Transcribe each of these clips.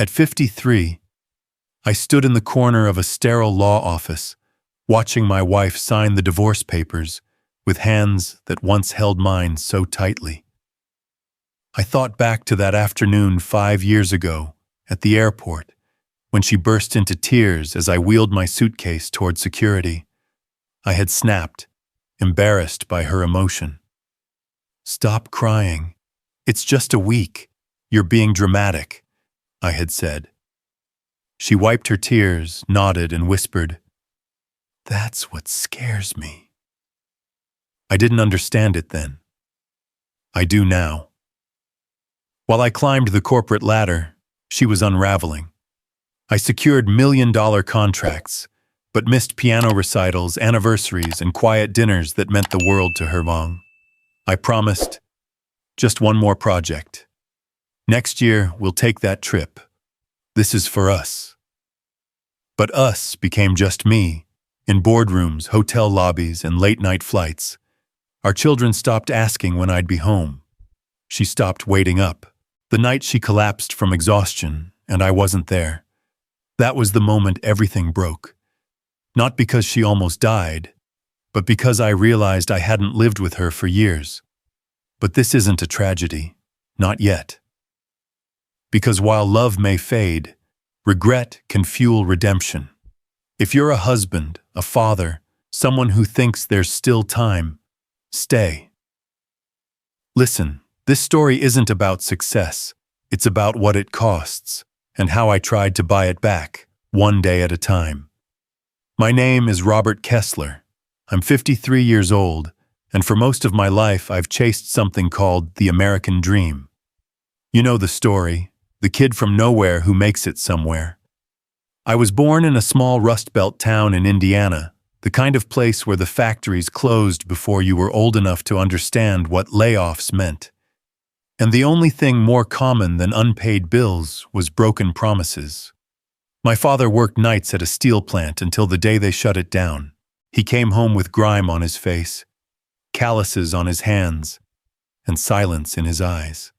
At 53, I stood in the corner of a sterile law office, watching my wife sign the divorce papers with hands that once held mine so tightly. I thought back to that afternoon 5 years ago at the airport, when she burst into tears as I wheeled my suitcase toward security. I had snapped, embarrassed by her emotion. "Stop crying. It's just a week. You're being dramatic," I had said. She wiped her tears, nodded, and whispered, "That's what scares me." I didn't understand it then. I do now. While I climbed the corporate ladder, she was unraveling. I secured million-dollar contracts, but missed piano recitals, anniversaries, and quiet dinners that meant the world to her mom. I promised, just one more project. Next year, we'll take that trip. This is for us. But us became just me, in boardrooms, hotel lobbies, and late-night flights. Our children stopped asking when I'd be home. She stopped waiting up. The night she collapsed from exhaustion, and I wasn't there. That was the moment everything broke. Not because she almost died, but because I realized I hadn't lived with her for years. But this isn't a tragedy. Not yet. Because while love may fade, regret can fuel redemption. If you're a husband, a father, someone who thinks there's still time, stay. Listen, this story isn't about success. It's about what it costs, and how I tried to buy it back, one day at a time. My name is Robert Kessler. I'm 53 years old, and for most of my life I've chased something called the American dream. You know the story. The kid from nowhere who makes it somewhere. I was born in a small Rust Belt town in Indiana, the kind of place where the factories closed before you were old enough to understand what layoffs meant. And the only thing more common than unpaid bills was broken promises. My father worked nights at a steel plant until the day they shut it down. He came home with grime on his face, calluses on his hands, and silence in his eyes.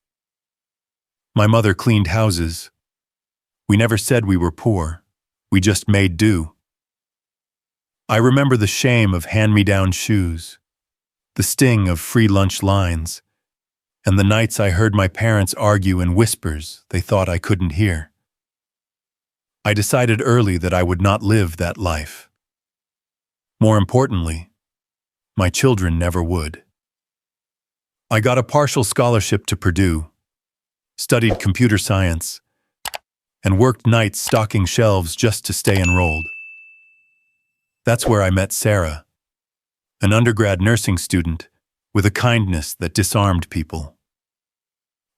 My mother cleaned houses. We never said we were poor. We just made do. I remember the shame of hand-me-down shoes, the sting of free lunch lines, and the nights I heard my parents argue in whispers they thought I couldn't hear. I decided early that I would not live that life. More importantly, my children never would. I got a partial scholarship to Purdue, studied computer science, and worked nights stocking shelves just to stay enrolled. That's where I met Sarah, an undergrad nursing student with a kindness that disarmed people.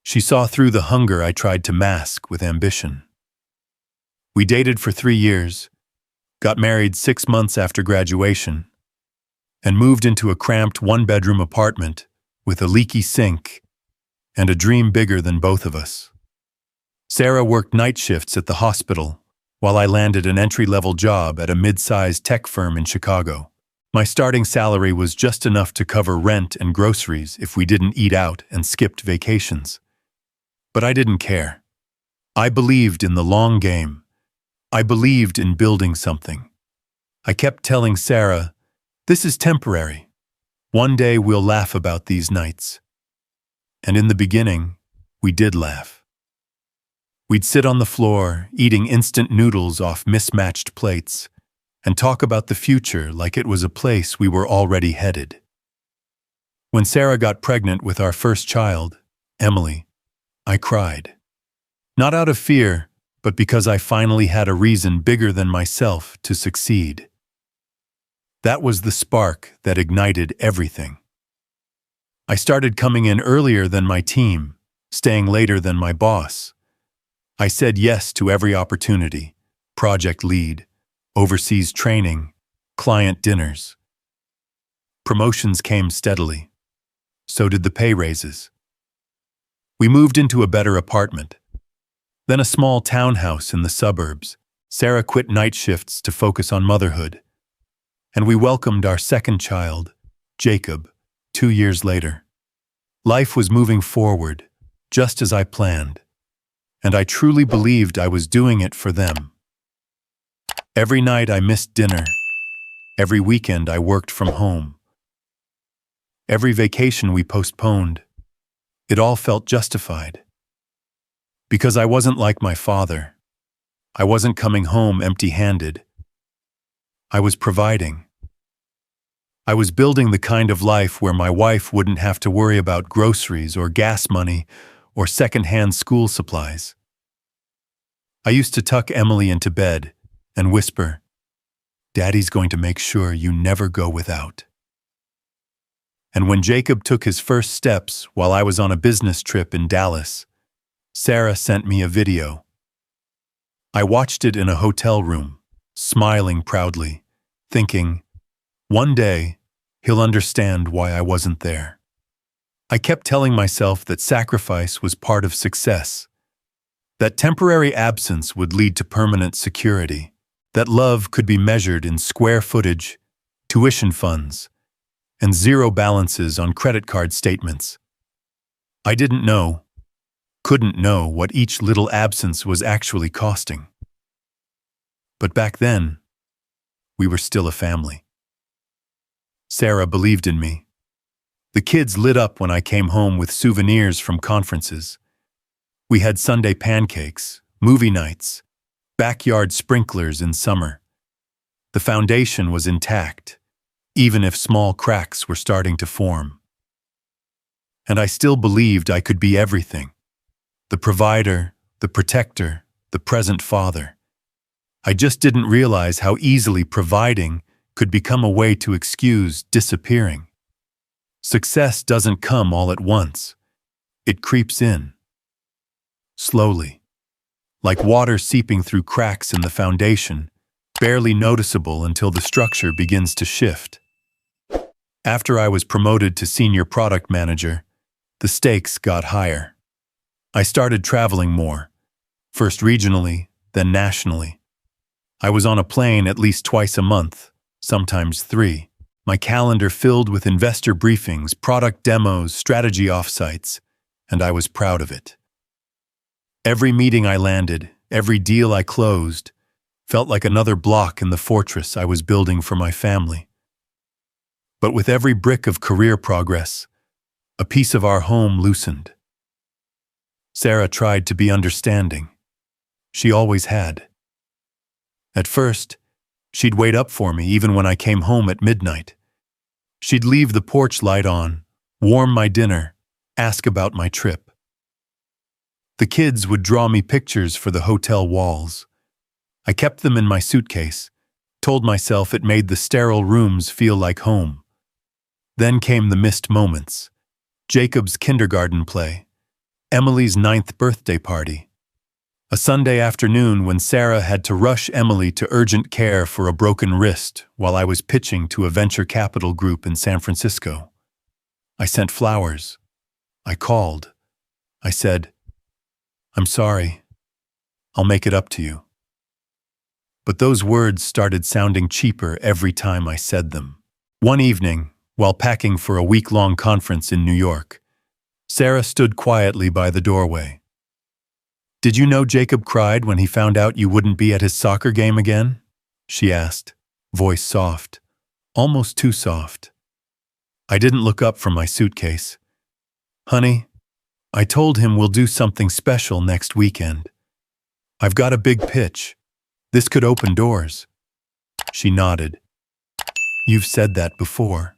She saw through the hunger I tried to mask with ambition. We dated for 3 years, got married 6 months after graduation, and moved into a cramped one-bedroom apartment with a leaky sink and a dream bigger than both of us. Sarah worked night shifts at the hospital, while I landed an entry-level job at a mid-sized tech firm in Chicago. My starting salary was just enough to cover rent and groceries if we didn't eat out and skipped vacations. But I didn't care. I believed in the long game. I believed in building something. I kept telling Sarah, "This is temporary. One day we'll laugh about these nights." And in the beginning, we did laugh. We'd sit on the floor, eating instant noodles off mismatched plates, and talk about the future like it was a place we were already headed. When Sarah got pregnant with our first child, Emily, I cried. Not out of fear, but because I finally had a reason bigger than myself to succeed. That was the spark that ignited everything. I started coming in earlier than my team, staying later than my boss. I said yes to every opportunity: project lead, overseas training, client dinners. Promotions came steadily. So did the pay raises. We moved into a better apartment, then a small townhouse in the suburbs. Sarah quit night shifts to focus on motherhood. And we welcomed our second child, Jacob, 2 years later. Life was moving forward, just as I planned. and I truly believed I was doing it for them. Every night I missed dinner. Every weekend I worked from home. Every vacation we postponed. It all felt justified. Because I wasn't like my father. I wasn't coming home empty-handed. I was providing. I was building the kind of life where my wife wouldn't have to worry about groceries or gas money or second-hand school supplies. I used to tuck Emily into bed and whisper, "Daddy's going to make sure you never go without." And when Jacob took his first steps while I was on a business trip in Dallas, Sarah sent me a video. I watched it in a hotel room, smiling proudly, thinking, one day, he'll understand why I wasn't there. I kept telling myself that sacrifice was part of success, that temporary absence would lead to permanent security, that love could be measured in square footage, tuition funds, and zero balances on credit card statements. I didn't know, couldn't know what each little absence was actually costing. But back then, we were still a family. Sarah believed in me. The kids lit up when I came home with souvenirs from conferences. We had Sunday pancakes, movie nights, backyard sprinklers in summer. The foundation was intact, even if small cracks were starting to form. And I still believed I could be everything. The provider, the protector, the present father. I just didn't realize how easily providing could become a way to excuse disappearing. Success doesn't come all at once. It creeps in. Slowly. Like water seeping through cracks in the foundation, barely noticeable until the structure begins to shift. After I was promoted to senior product manager, the stakes got higher. I started traveling more, first regionally, then nationally. I was on a plane at least twice a month, sometimes 3. My calendar filled with investor briefings, product demos, strategy offsites, and I was proud of it. Every meeting I landed, every deal I closed, felt like another block in the fortress I was building for my family. But with every brick of career progress, a piece of our home loosened. Sarah tried to be understanding. She always had. At first, she'd wait up for me even when I came home at midnight. She'd leave the porch light on, warm my dinner, ask about my trip. The kids would draw me pictures for the hotel walls. I kept them in my suitcase, told myself it made the sterile rooms feel like home. Then came the missed moments. Jacob's kindergarten play, Emily's 9th birthday party, a Sunday afternoon when Sarah had to rush Emily to urgent care for a broken wrist while I was pitching to a venture capital group in San Francisco. I sent flowers. I called. I said, "I'm sorry. I'll make it up to you." But those words started sounding cheaper every time I said them. One evening, while packing for a week-long conference in New York, Sarah stood quietly by the doorway. "Did you know Jacob cried when he found out you wouldn't be at his soccer game again?" she asked, voice soft, almost too soft. I didn't look up from my suitcase. "Honey, I told him we'll do something special next weekend. I've got a big pitch. This could open doors." She nodded. "You've said that before."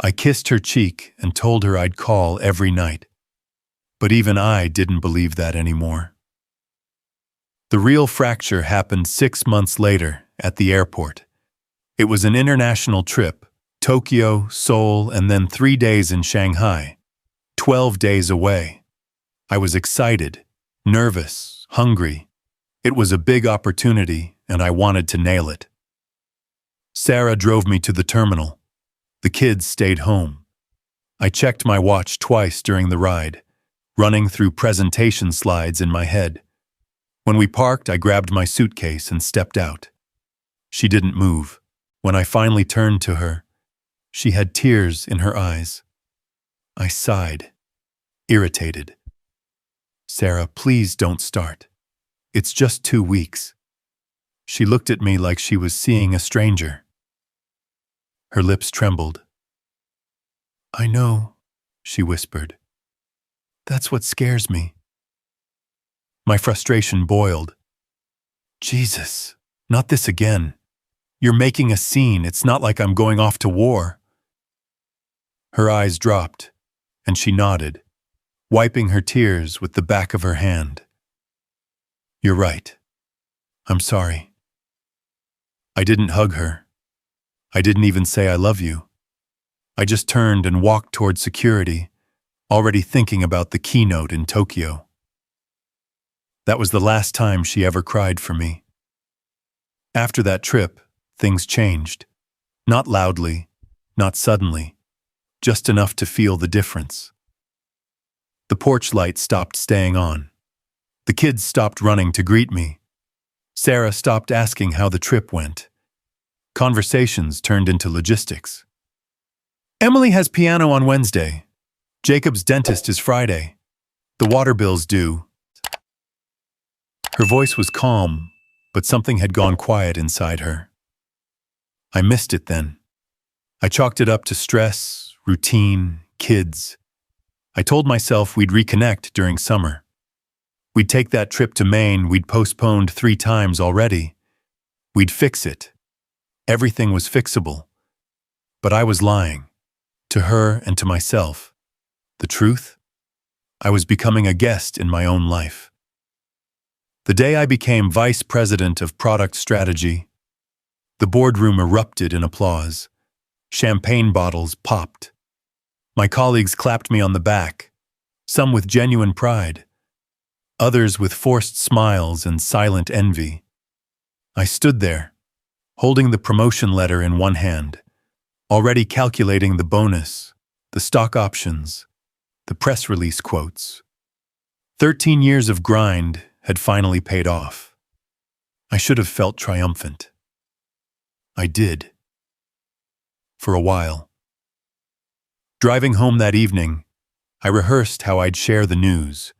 I kissed her cheek and told her I'd call every night. But even I didn't believe that anymore. The real fracture happened 6 months later at the airport. It was an international trip, Tokyo, Seoul, and then 3 days in Shanghai, 12 days away. I was excited, nervous, hungry. It was a big opportunity, and I wanted to nail it. Sarah drove me to the terminal. The kids stayed home. I checked my watch twice during the ride, running through presentation slides in my head. When we parked, I grabbed my suitcase and stepped out. She didn't move. When I finally turned to her, she had tears in her eyes. I sighed, irritated. Sarah, please don't start. It's just 2 weeks. She looked at me like she was seeing a stranger. Her lips trembled. I know, she whispered. That's what scares me. My frustration boiled. Jesus, not this again. You're making a scene. It's not like I'm going off to war. Her eyes dropped, and she nodded, wiping her tears with the back of her hand. You're right. I'm sorry. I didn't hug her. I didn't even say I love you. I just turned and walked toward security, already thinking about the keynote in Tokyo. That was the last time she ever cried for me. After that trip, things changed. Not loudly, not suddenly, just enough to feel the difference. The porch light stopped staying on. The kids stopped running to greet me. Sarah stopped asking how the trip went. Conversations turned into logistics. Emily has piano on Wednesday. Jacob's dentist is Friday. The water bill's due. Her voice was calm, but something had gone quiet inside her. I missed it then. I chalked it up to stress, routine, kids. I told myself we'd reconnect during summer. We'd take that trip to Maine we'd postponed 3 times already. We'd fix it. Everything was fixable. But I was lying. To her and to myself. The truth? I was becoming a guest in my own life. The day I became vice president of product strategy, the boardroom erupted in applause. Champagne bottles popped. My colleagues clapped me on the back, some with genuine pride, others with forced smiles and silent envy. I stood there, holding the promotion letter in one hand, already calculating the bonus, the stock options, the press release quotes. 13 years of grind had finally paid off. I should have felt triumphant. I did. For a while. Driving home that evening, I rehearsed how I'd share the news.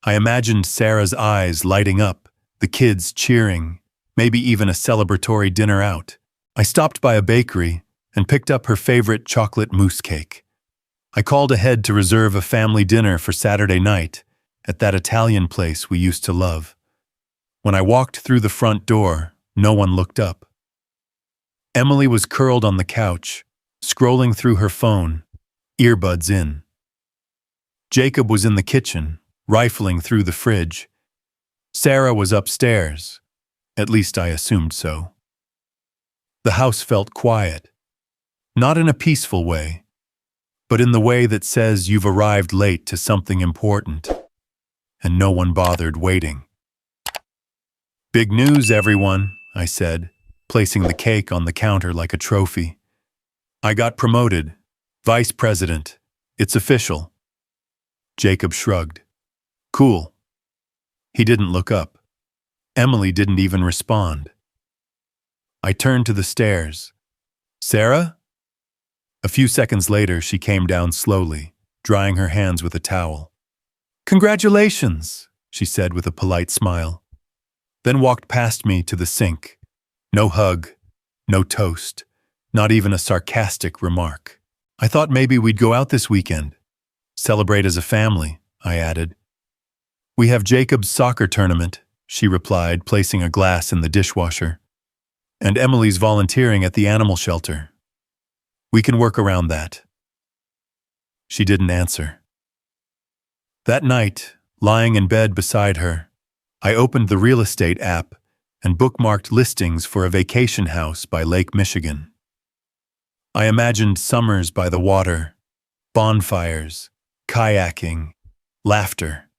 I imagined Sarah's eyes lighting up, the kids cheering, maybe even a celebratory dinner out. I stopped by a bakery and picked up her favorite chocolate mousse cake. I called ahead to reserve a family dinner for Saturday night at that Italian place we used to love. When I walked through the front door, no one looked up. Emily was curled on the couch, scrolling through her phone, earbuds in. Jacob was in the kitchen, rifling through the fridge. Sarah was upstairs. At least I assumed so. The house felt quiet. Not in a peaceful way, but in the way that says you've arrived late to something important, and no one bothered waiting. Big news, everyone, I said, placing the cake on the counter like a trophy. I got promoted. Vice president. It's official. Jacob shrugged. Cool. He didn't look up. Emily didn't even respond. I turned to the stairs. Sarah? A few seconds later, she came down slowly, drying her hands with a towel. Congratulations, she said with a polite smile. Then walked past me to the sink. No hug, no toast, not even a sarcastic remark. I thought maybe we'd go out this weekend. Celebrate as a family, I added. We have Jacob's soccer tournament, she replied, placing a glass in the dishwasher. And Emily's volunteering at the animal shelter. We can work around that. She didn't answer. That night, lying in bed beside her, I opened the real estate app and bookmarked listings for a vacation house by Lake Michigan. I imagined summers by the water, bonfires, kayaking, laughter.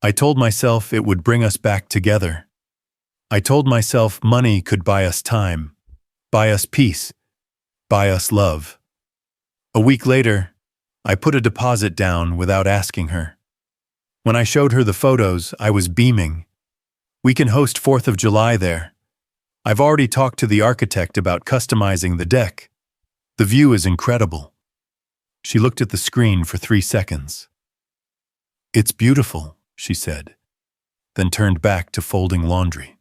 I told myself it would bring us back together. I told myself money could buy us time, buy us peace, buy us love. A week later, I put a deposit down without asking her. When I showed her the photos, I was beaming. We can host 4th of July there. I've already talked to the architect about customizing the deck. The view is incredible. She looked at the screen for 3 seconds. It's beautiful, she said, then turned back to folding laundry.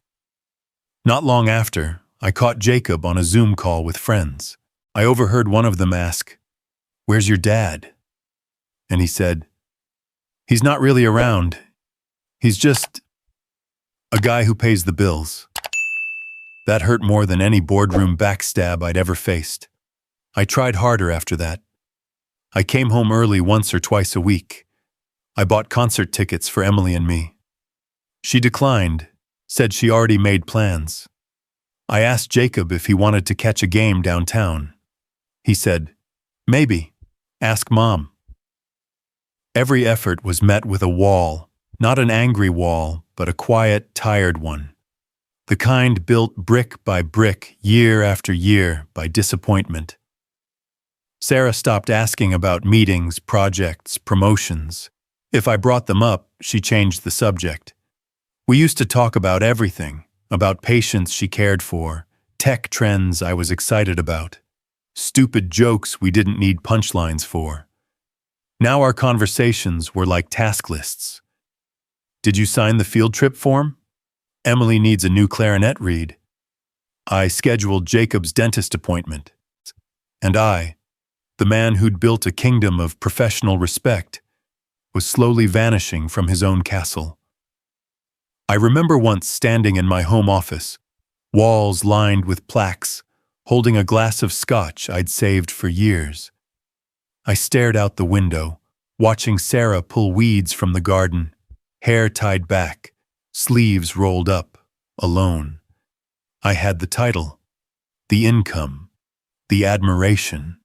Not long after, I caught Jacob on a Zoom call with friends. I overheard one of them ask, "Where's your dad?" And he said, "He's not really around. He's just a guy who pays the bills." That hurt more than any boardroom backstab I'd ever faced. I tried harder after that. I came home early once or twice a week. I bought concert tickets for Emily and me. She declined, said she already made plans. I asked Jacob if he wanted to catch a game downtown. He said, "Maybe. Ask Mom." Every effort was met with a wall, not an angry wall, but a quiet, tired one. The kind built brick by brick, year after year, by disappointment. Sarah stopped asking about meetings, projects, promotions. If I brought them up, she changed the subject. We used to talk about everything, about patients she cared for, tech trends I was excited about, stupid jokes we didn't need punchlines for. Now our conversations were like task lists. "Did you sign the field trip form? Emily needs a new clarinet reed." I scheduled Jacob's dentist appointment. And I, the man who'd built a kingdom of professional respect, was slowly vanishing from his own castle. I remember once standing in my home office, walls lined with plaques, holding a glass of scotch I'd saved for years. I stared out the window, watching Sarah pull weeds from the garden, hair tied back, sleeves rolled up, alone. I had the title, the income, the admiration.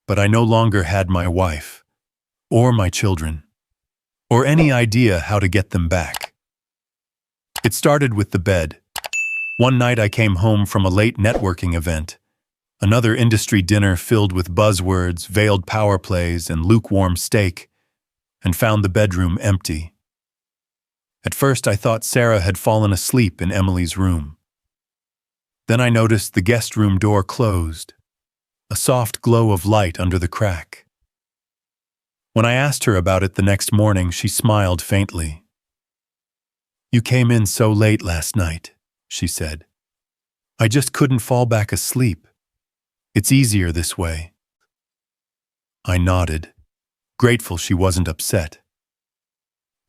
But I no longer had my wife, or my children, or any idea how to get them back. It started with the bed. One night I came home from a late networking event, another industry dinner filled with buzzwords, veiled power plays, and lukewarm steak, and found the bedroom empty. At first I thought Sarah had fallen asleep in Emily's room. Then I noticed the guest room door closed, a soft glow of light under the crack. When I asked her about it the next morning, she smiled faintly. "You came in so late last night," she said. "I just couldn't fall back asleep. It's easier this way." I nodded, grateful she wasn't upset.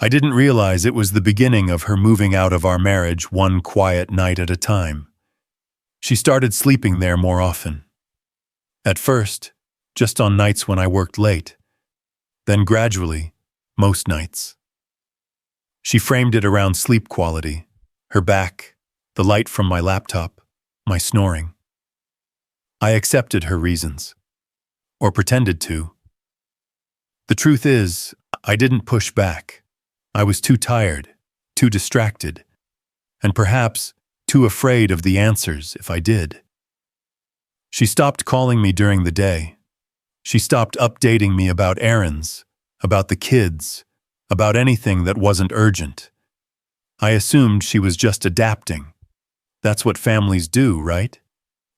I didn't realize it was the beginning of her moving out of our marriage one quiet night at a time. She started sleeping there more often. At first, just on nights when I worked late. Then gradually, most nights. She framed it around sleep quality, her back, the light from my laptop, my snoring. I accepted her reasons, or pretended to. The truth is, I didn't push back. I was too tired, too distracted, and perhaps too afraid of the answers if I did. She stopped calling me during the day. She stopped updating me about errands, about the kids, about anything that wasn't urgent. I assumed she was just adapting. That's what families do, right?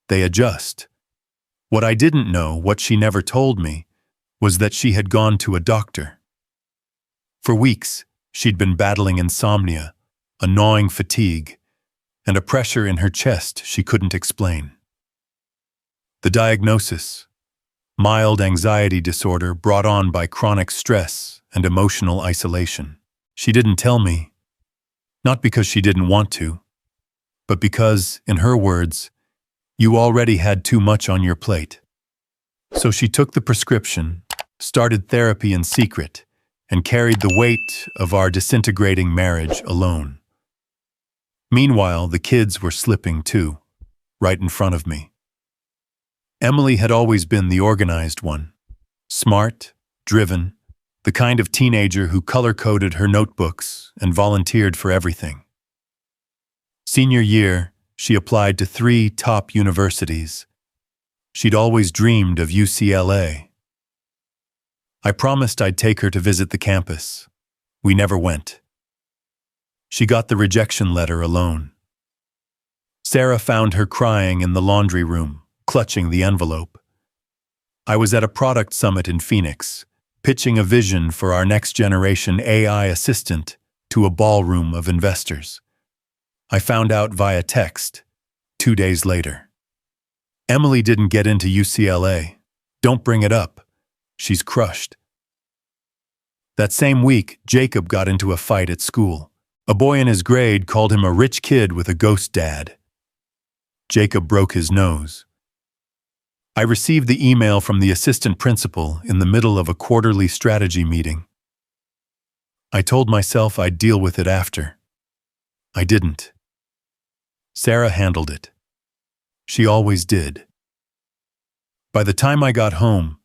They adjust. What I didn't know, what she never told me, was that she had gone to a doctor. For weeks, she'd been battling insomnia, a gnawing fatigue, and a pressure in her chest she couldn't explain. The diagnosis: mild anxiety disorder brought on by chronic stress and emotional isolation. She didn't tell me, not because she didn't want to, but because, in her words, you already had too much on your plate. So she took the prescription, started therapy in secret, and carried the weight of our disintegrating marriage alone. Meanwhile, the kids were slipping too, right in front of me. Emily had always been the organized one, smart, driven, the kind of teenager who color-coded her notebooks and volunteered for everything. Senior year, she applied to 3 top universities. She'd always dreamed of UCLA. I promised I'd take her to visit the campus. We never went. She got the rejection letter alone. Sarah found her crying in the laundry room, clutching the envelope. I was at a product summit in Phoenix, pitching a vision for our next generation AI assistant to a ballroom of investors. I found out via text 2 days later. Emily didn't get into UCLA. Don't bring it up. She's crushed. That same week, Jacob got into a fight at school. A boy in his grade called him a rich kid with a ghost dad. Jacob broke his nose. I received the email from the assistant principal in the middle of a quarterly strategy meeting. I told myself I'd deal with it after. I didn't. Sarah handled it. She always did. By the time I got home,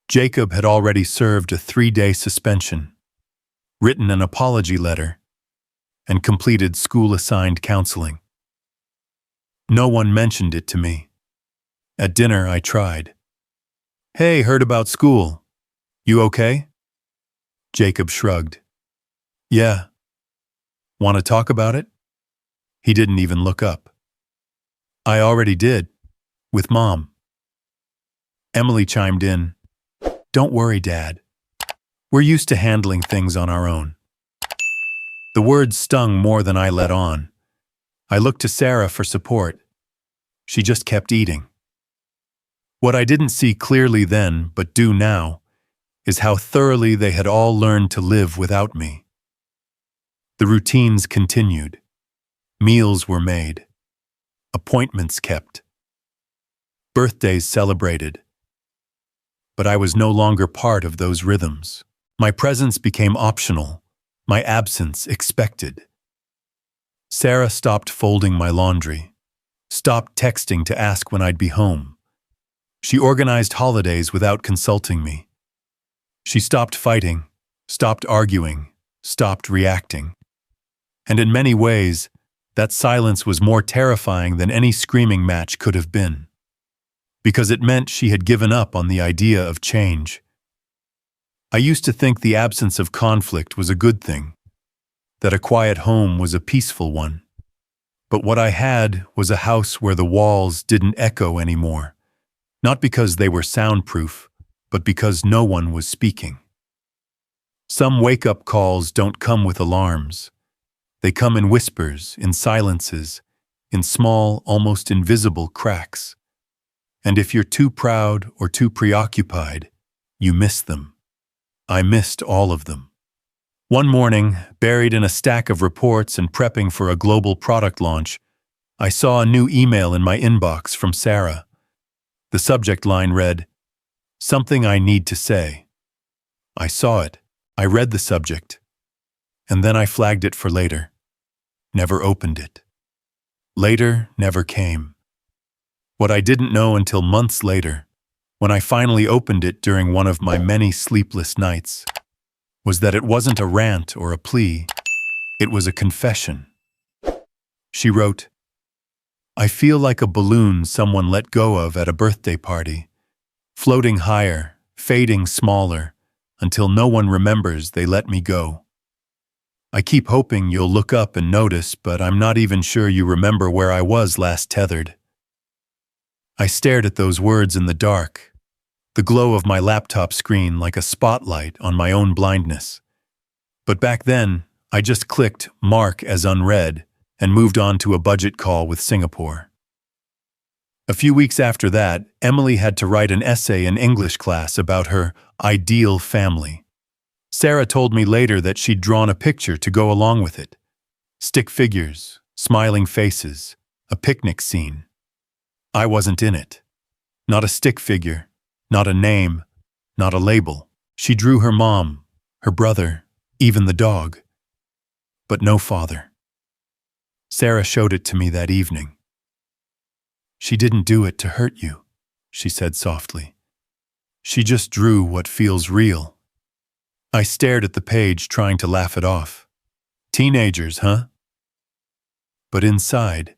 Jacob had already served a 3-day suspension, written an apology letter, and completed school-assigned counseling. No one mentioned it to me. At dinner, I tried. "Hey, heard about school. You okay?" Jacob shrugged. "Yeah." "Want to talk about it?" He didn't even look up. "I already did. With Mom." Emily chimed in. "Don't worry, Dad. We're used to handling things on our own." The words stung more than I let on. I looked to Sarah for support. She just kept eating. What I didn't see clearly then, but do now, is how thoroughly they had all learned to live without me. The routines continued. Meals were made. Appointments kept. Birthdays celebrated. But I was no longer part of those rhythms. My presence became optional, my absence expected. Sarah stopped folding my laundry, stopped texting to ask when I'd be home. She organized holidays without consulting me. She stopped fighting, stopped arguing, stopped reacting. And in many ways, that silence was more terrifying than any screaming match could have been. Because it meant she had given up on the idea of change. I used to think the absence of conflict was a good thing, that a quiet home was a peaceful one. But what I had was a house where the walls didn't echo anymore, not because they were soundproof, but because no one was speaking. Some wake-up calls don't come with alarms. They come in whispers, in silences, in small, almost invisible cracks. And if you're too proud or too preoccupied, you miss them. I missed all of them. One morning, buried in a stack of reports and prepping for a global product launch, I saw a new email in my inbox from Sarah. The subject line read, "Something I need to say." I saw it. I read the subject. And then I flagged it for later. Never opened it. Later never came. What I didn't know until months later, when I finally opened it during one of my many sleepless nights, was that it wasn't a rant or a plea. It was a confession. She wrote, "I feel like a balloon someone let go of at a birthday party, floating higher, fading smaller, until no one remembers they let me go. I keep hoping you'll look up and notice, but I'm not even sure you remember where I was last tethered." I stared at those words in the dark, the glow of my laptop screen like a spotlight on my own blindness. But back then, I just clicked mark as unread and moved on to a budget call with Singapore. A few weeks after that, Emily had to write an essay in English class about her ideal family. Sarah told me later that she'd drawn a picture to go along with it. Stick figures, smiling faces, a picnic scene. I wasn't in it. Not a stick figure, not a name, not a label. She drew her mom, her brother, even the dog. But no father. Sarah showed it to me that evening. "She didn't do it to hurt you," she said softly. "She just drew what feels real." I stared at the page, trying to laugh it off. Teenagers, huh? But inside,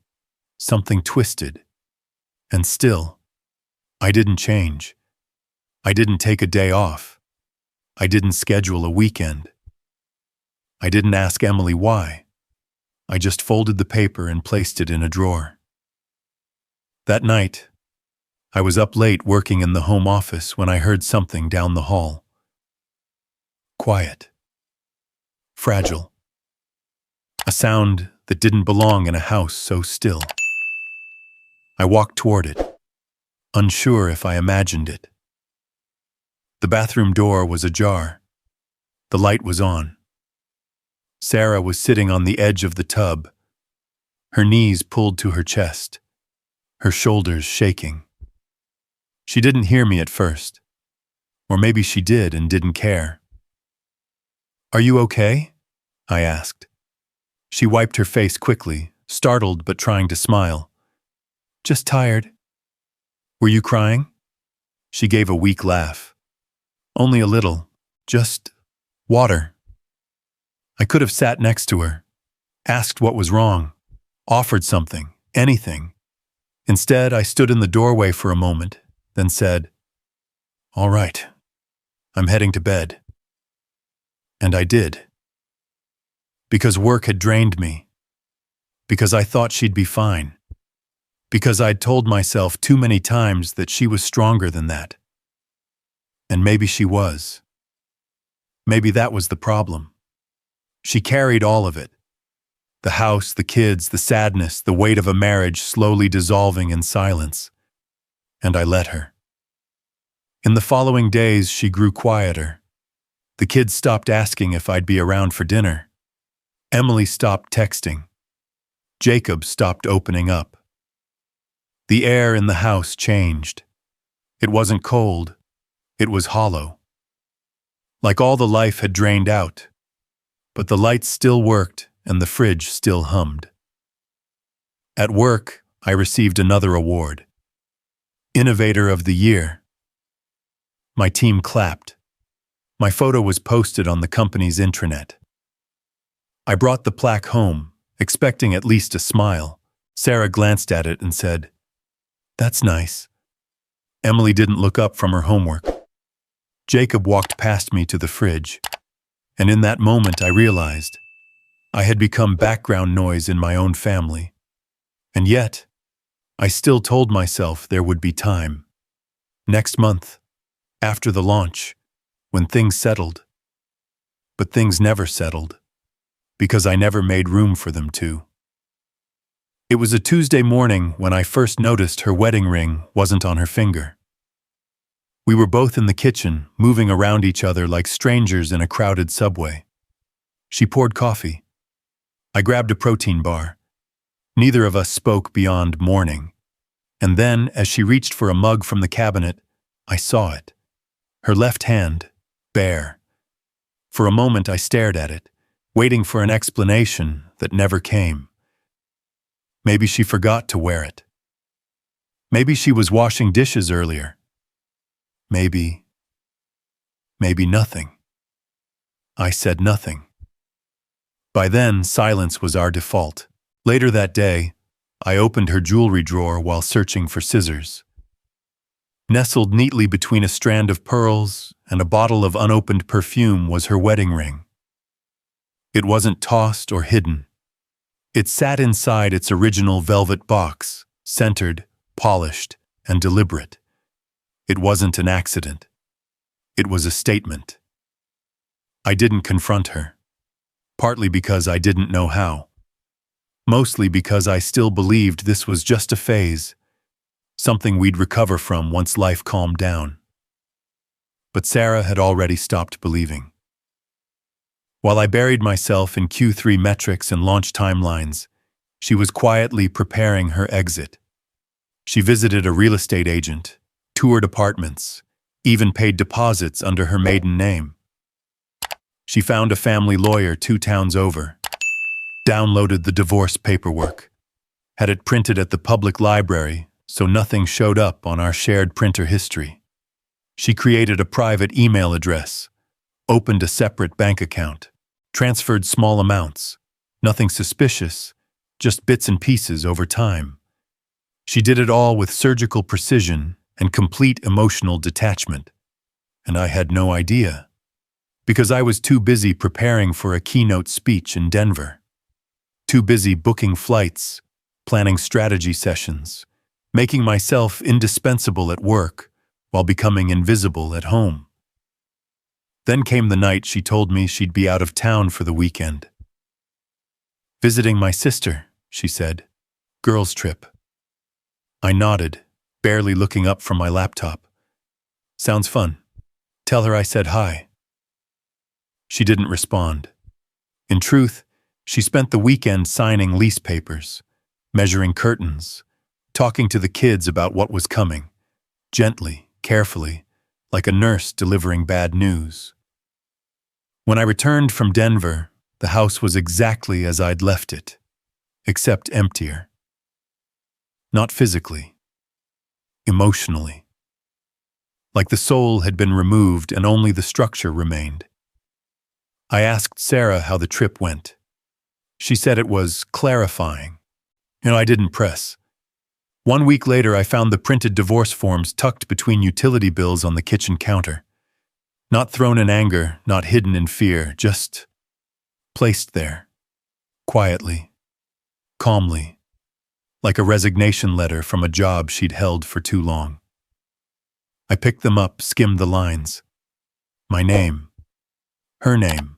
something twisted. And still, I didn't change. I didn't take a day off. I didn't schedule a weekend. I didn't ask Emily why. I just folded the paper and placed it in a drawer. That night, I was up late working in the home office when I heard something down the hall. quiet, fragile, a sound that didn't belong in a house so still. I walked toward it, unsure if I imagined it. The bathroom door was ajar. The light was on. Sarah was sitting on the edge of the tub, her knees pulled to her chest, her shoulders shaking. She didn't hear me at first, or maybe she did and didn't care. "Are you okay?" I asked. She wiped her face quickly, startled but trying to smile. "Just tired." "Were you crying?" She gave a weak laugh. "Only a little, just water." I could have sat next to her, asked what was wrong, offered something, anything. Instead, I stood in the doorway for a moment, then said, "All right, I'm heading to bed." And I did. Because work had drained me. Because I thought she'd be fine. Because I'd told myself too many times that she was stronger than that. And maybe she was. Maybe that was the problem. She carried all of it. The house, the kids, the sadness, the weight of a marriage slowly dissolving in silence. And I let her. In the following days, she grew quieter. The kids stopped asking if I'd be around for dinner. Emily stopped texting. Jacob stopped opening up. The air in the house changed. It wasn't cold. It was hollow. Like all the life had drained out. But the lights still worked and the fridge still hummed. At work, I received another award. Innovator of the Year. My team clapped. My photo was posted on the company's intranet. I brought the plaque home, expecting at least a smile. Sarah glanced at it and said, "That's nice." Emily didn't look up from her homework. Jacob walked past me to the fridge, and in that moment I realized I had become background noise in my own family. And yet, I still told myself there would be time. Next month, after the launch, when things settled. But things never settled, because I never made room for them to. It was a Tuesday morning when I first noticed her wedding ring wasn't on her finger. We were both in the kitchen, moving around each other like strangers in a crowded subway. She poured coffee. I grabbed a protein bar. Neither of us spoke beyond morning. And then, as she reached for a mug from the cabinet, I saw it. Her left hand, bare. For a moment I stared at it, waiting for an explanation that never came. Maybe she forgot to wear it. Maybe she was washing dishes earlier. Maybe nothing. I said nothing. By then, silence was our default. Later that day, I opened her jewelry drawer while searching for scissors. Nestled neatly between a strand of pearls and a bottle of unopened perfume was her wedding ring. It wasn't tossed or hidden. It sat inside its original velvet box, centered, polished, and deliberate. It wasn't an accident. It was a statement. I didn't confront her, partly because I didn't know how. Mostly because I still believed this was just a phase, something we'd recover from once life calmed down. But Sarah had already stopped believing. While I buried myself in Q3 metrics and launch timelines, she was quietly preparing her exit. She visited a real estate agent, toured apartments, even paid deposits under her maiden name. She found a family lawyer 2 towns over, downloaded the divorce paperwork, had it printed at the public library so nothing showed up on our shared printer history. She created a private email address, opened a separate bank account, transferred small amounts, nothing suspicious, just bits and pieces over time. She did it all with surgical precision and complete emotional detachment. And I had no idea, because I was too busy preparing for a keynote speech in Denver. Too busy booking flights, planning strategy sessions, making myself indispensable at work while becoming invisible at home. Then came the night she told me she'd be out of town for the weekend. "Visiting my sister," she said. "Girls' trip." I nodded, barely looking up from my laptop. "Sounds fun. Tell her I said hi." She didn't respond. In truth, she spent the weekend signing lease papers, measuring curtains, talking to the kids about what was coming, gently, carefully, like a nurse delivering bad news. When I returned from Denver, the house was exactly as I'd left it, except emptier. Not physically, emotionally. Like the soul had been removed and only the structure remained. I asked Sarah how the trip went. She said it was clarifying. I didn't press. 1 week later, I found the printed divorce forms tucked between utility bills on the kitchen counter. Not thrown in anger, not hidden in fear, just placed there, quietly, calmly, like a resignation letter from a job she'd held for too long. I picked them up, skimmed the lines. My name, her name,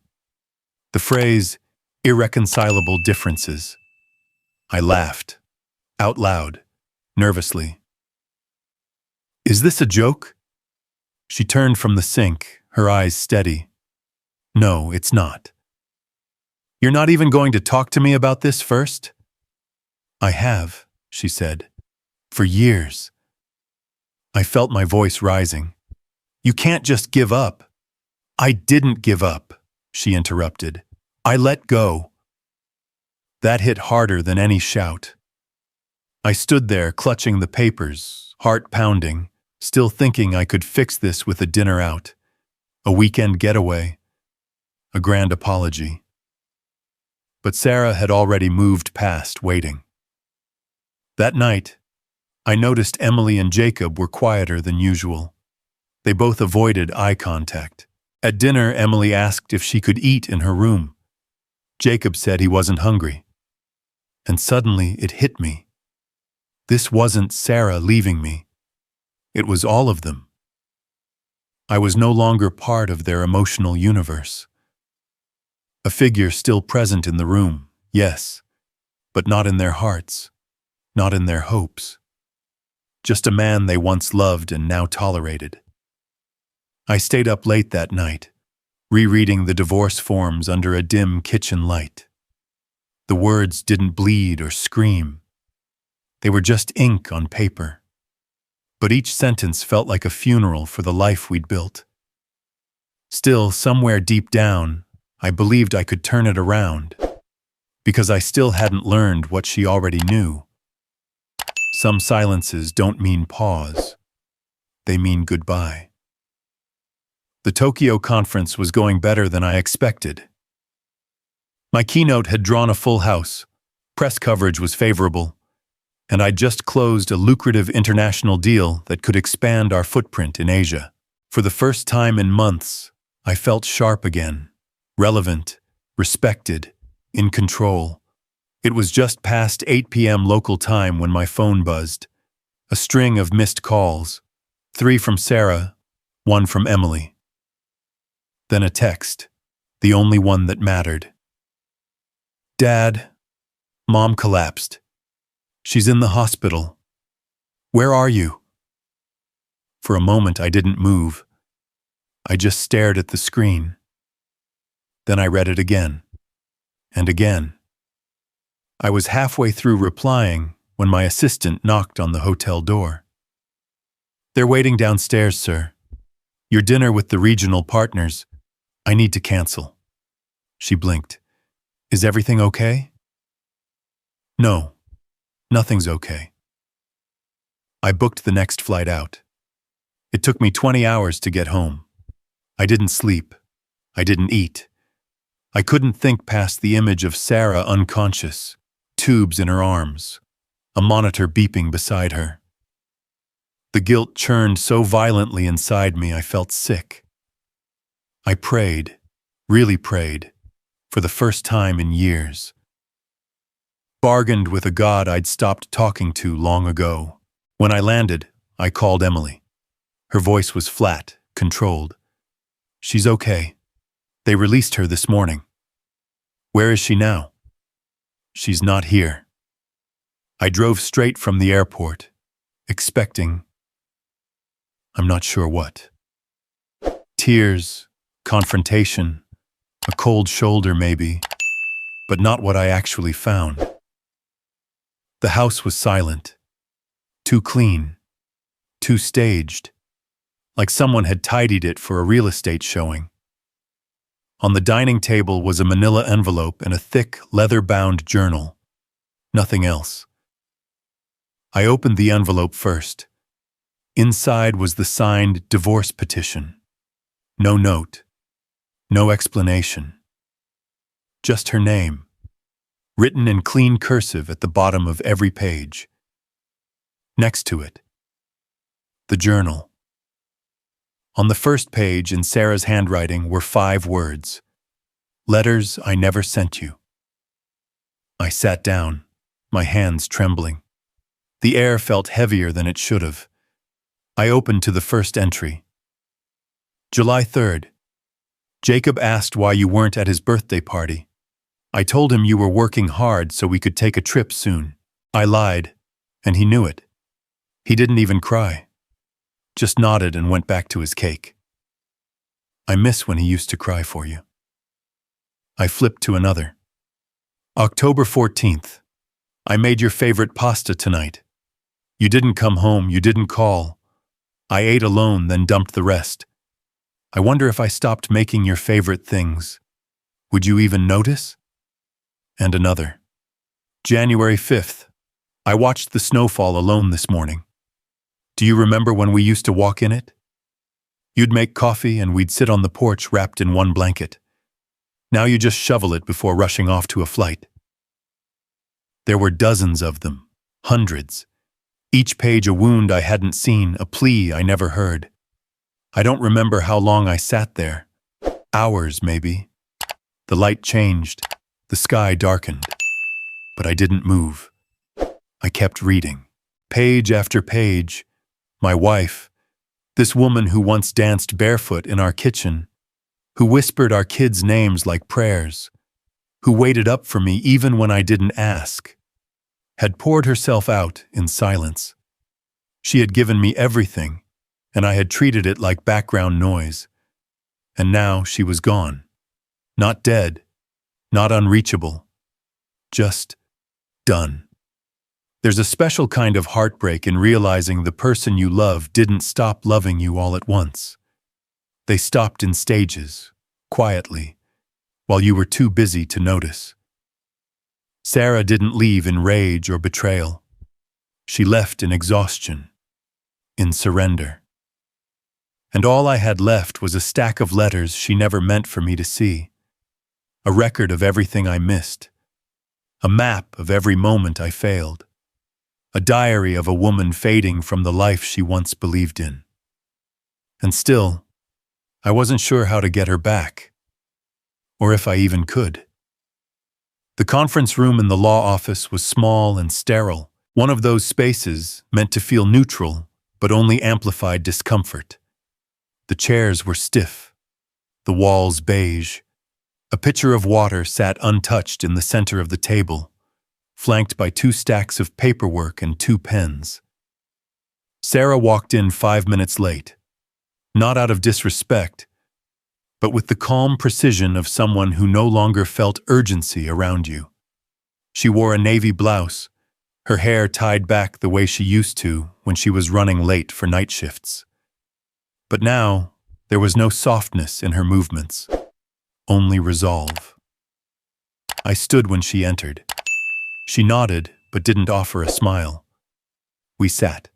the phrase, irreconcilable differences. I laughed, out loud, nervously. "Is this a joke?" She turned from the sink, her eyes steady. "No, it's not." "You're not even going to talk to me about this first?" "I have," she said, "for years." I felt my voice rising. "You can't just give up." "I didn't give up," she interrupted. "I let go." That hit harder than any shout. I stood there clutching the papers, heart pounding, still thinking I could fix this with a dinner out, a weekend getaway, a grand apology. But Sarah had already moved past waiting. That night, I noticed Emily and Jacob were quieter than usual. They both avoided eye contact. At dinner, Emily asked if she could eat in her room. Jacob said he wasn't hungry. And suddenly it hit me. This wasn't Sarah leaving me. It was all of them. I was no longer part of their emotional universe. A figure still present in the room, yes, but not in their hearts, not in their hopes. Just a man they once loved and now tolerated. I stayed up late that night, rereading the divorce forms under a dim kitchen light. The words didn't bleed or scream. They were just ink on paper. But each sentence felt like a funeral for the life we'd built. Still, somewhere deep down, I believed I could turn it around, because I still hadn't learned what she already knew. Some silences don't mean pause. They mean goodbye. The Tokyo conference was going better than I expected. My keynote had drawn a full house, press coverage was favorable, and I'd just closed a lucrative international deal that could expand our footprint in Asia. For the first time in months, I felt sharp again, relevant, respected, in control. It was just past 8 p.m. local time when my phone buzzed. A string of missed calls, 3 from Sarah, 1 from Emily. Then a text, the only one that mattered. "Dad, Mom collapsed. She's in the hospital. Where are you?" For a moment I didn't move. I just stared at the screen. Then I read it again, and again. I was halfway through replying when my assistant knocked on the hotel door. "They're waiting downstairs, sir. Your dinner with the regional partners. I need to cancel." She blinked. "Is everything okay?" "No, nothing's okay." I booked the next flight out. It took me 20 hours to get home. I didn't sleep. I didn't eat. I couldn't think past the image of Sarah unconscious, tubes in her arms, a monitor beeping beside her. The guilt churned so violently inside me I felt sick. I prayed, really prayed, for the first time in years. Bargained with a God I'd stopped talking to long ago. When I landed, I called Emily. Her voice was flat, controlled. She's okay. They released her this morning. Where is she now? She's not here. I drove straight from the airport, expecting, I'm not sure what. Tears, confrontation, a cold shoulder maybe, but not what I actually found. The house was silent, too clean, too staged, like someone had tidied it for a real estate showing. On the dining table was a manila envelope and a thick, leather-bound journal. Nothing else. I opened the envelope first. Inside was the signed divorce petition. No note. No explanation. Just her name, written in clean cursive at the bottom of every page. Next to it, the journal. On the first page, in Sarah's handwriting, were 5 words. Letters I never sent you. I sat down, my hands trembling. The air felt heavier than it should have. I opened to the first entry. July 3rd. Jacob asked why you weren't at his birthday party. I told him you were working hard so we could take a trip soon. I lied, and he knew it. He didn't even cry. Just nodded and went back to his cake. I miss when he used to cry for you. I flipped to another. October 14th. I made your favorite pasta tonight. You didn't come home, you didn't call. I ate alone, then dumped the rest. I wonder if I stopped making your favorite things. Would you even notice? And another. January 5th. I watched the snowfall alone this morning. Do you remember when we used to walk in it? You'd make coffee and we'd sit on the porch wrapped in one blanket. Now you just shovel it before rushing off to a flight. There were dozens of them, hundreds. Each page a wound I hadn't seen, a plea I never heard. I don't remember how long I sat there. Hours, maybe. The light changed. The sky darkened. But I didn't move. I kept reading. Page after page. My wife, this woman who once danced barefoot in our kitchen, who whispered our kids' names like prayers, who waited up for me even when I didn't ask, had poured herself out in silence. She had given me everything, and I had treated it like background noise. And now she was gone. Not dead, not unreachable, just done. There's a special kind of heartbreak in realizing the person you love didn't stop loving you all at once. They stopped in stages, quietly, while you were too busy to notice. Sarah didn't leave in rage or betrayal. She left in exhaustion, in surrender. And all I had left was a stack of letters she never meant for me to see, a record of everything I missed, a map of every moment I failed, a diary of a woman fading from the life she once believed in. And still, I wasn't sure how to get her back, or if I even could. The conference room in the law office was small and sterile, one of those spaces meant to feel neutral, but only amplified discomfort. The chairs were stiff, the walls beige. A pitcher of water sat untouched in the center of the table, flanked by 2 stacks of paperwork and 2 pens. Sarah walked in 5 minutes late, not out of disrespect, but with the calm precision of someone who no longer felt urgency around you. She wore a navy blouse, her hair tied back the way she used to when she was running late for night shifts. But now, there was no softness in her movements, only resolve. I stood when she entered. She nodded, but didn't offer a smile. We sat.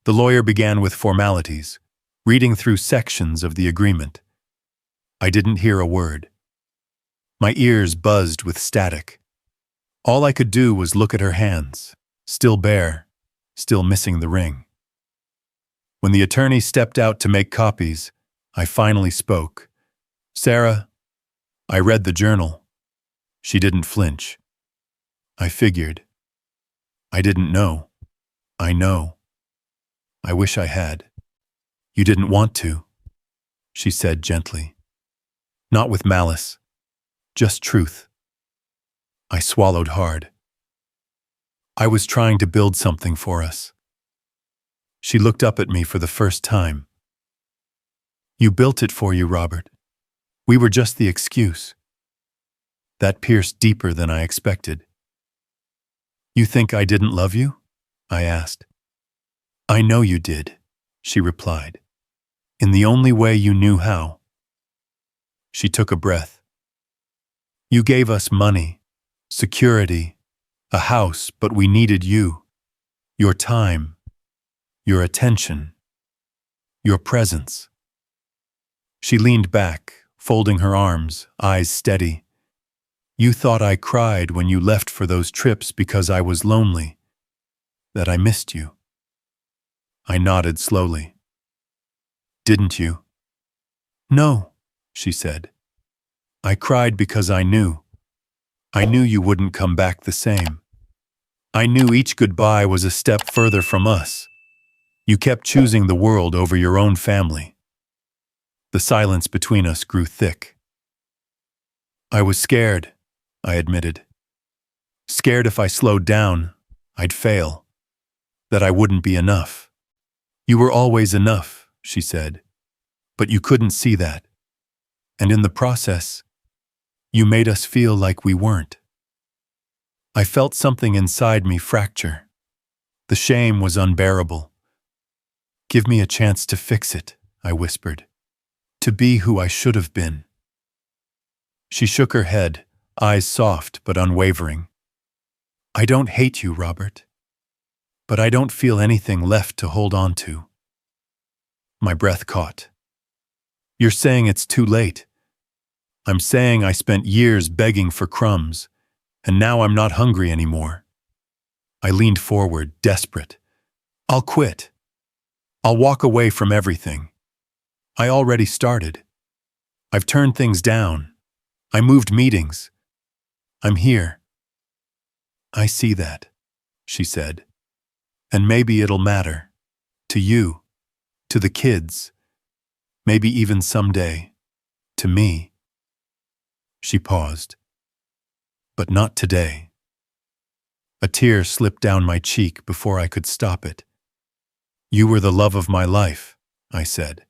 The lawyer began with formalities, reading through sections of the agreement. I didn't hear a word. My ears buzzed with static. All I could do was look at her hands, still bare, still missing the ring. When the attorney stepped out to make copies, I finally spoke. Sarah, I read the journal. She didn't flinch. I figured. I didn't know. I know. I wish I had. You didn't want to. she said gently. Not with malice, just truth. I swallowed hard. I was trying to build something for us. She looked up at me for the first time. You built it for you, Robert. We were just the excuse. That pierced deeper than I expected. You think I didn't love you? I asked. I know you did, she replied, in the only way you knew how. She took a breath. You gave us money, security, a house, but we needed you, your time, your attention, your presence. She leaned back, folding her arms, eyes steady. You thought I cried when you left for those trips because I was lonely, that I missed you. I nodded slowly. Didn't you? No, she said. I cried because I knew. I knew you wouldn't come back the same. I knew each goodbye was a step further from us. You kept choosing the world over your own family. The silence between us grew thick. I was scared, I admitted. Scared if I slowed down, I'd fail, that I wouldn't be enough. You were always enough, she said, but you couldn't see that. And in the process, you made us feel like we weren't. I felt something inside me fracture. The shame was unbearable. Give me a chance to fix it, I whispered. To be who I should have been. She shook her head, eyes soft but unwavering. I don't hate you, Robert. But I don't feel anything left to hold on to. My breath caught. You're saying it's too late. I'm saying I spent years begging for crumbs, and now I'm not hungry anymore. I leaned forward, desperate. I'll quit. I'll walk away from everything. I already started. I've turned things down. I moved meetings. I'm here. I see that, she said. And maybe it'll matter. To you. To the kids. Maybe even someday. To me. She paused. But not today. A tear slipped down my cheek before I could stop it. You were the love of my life, I said.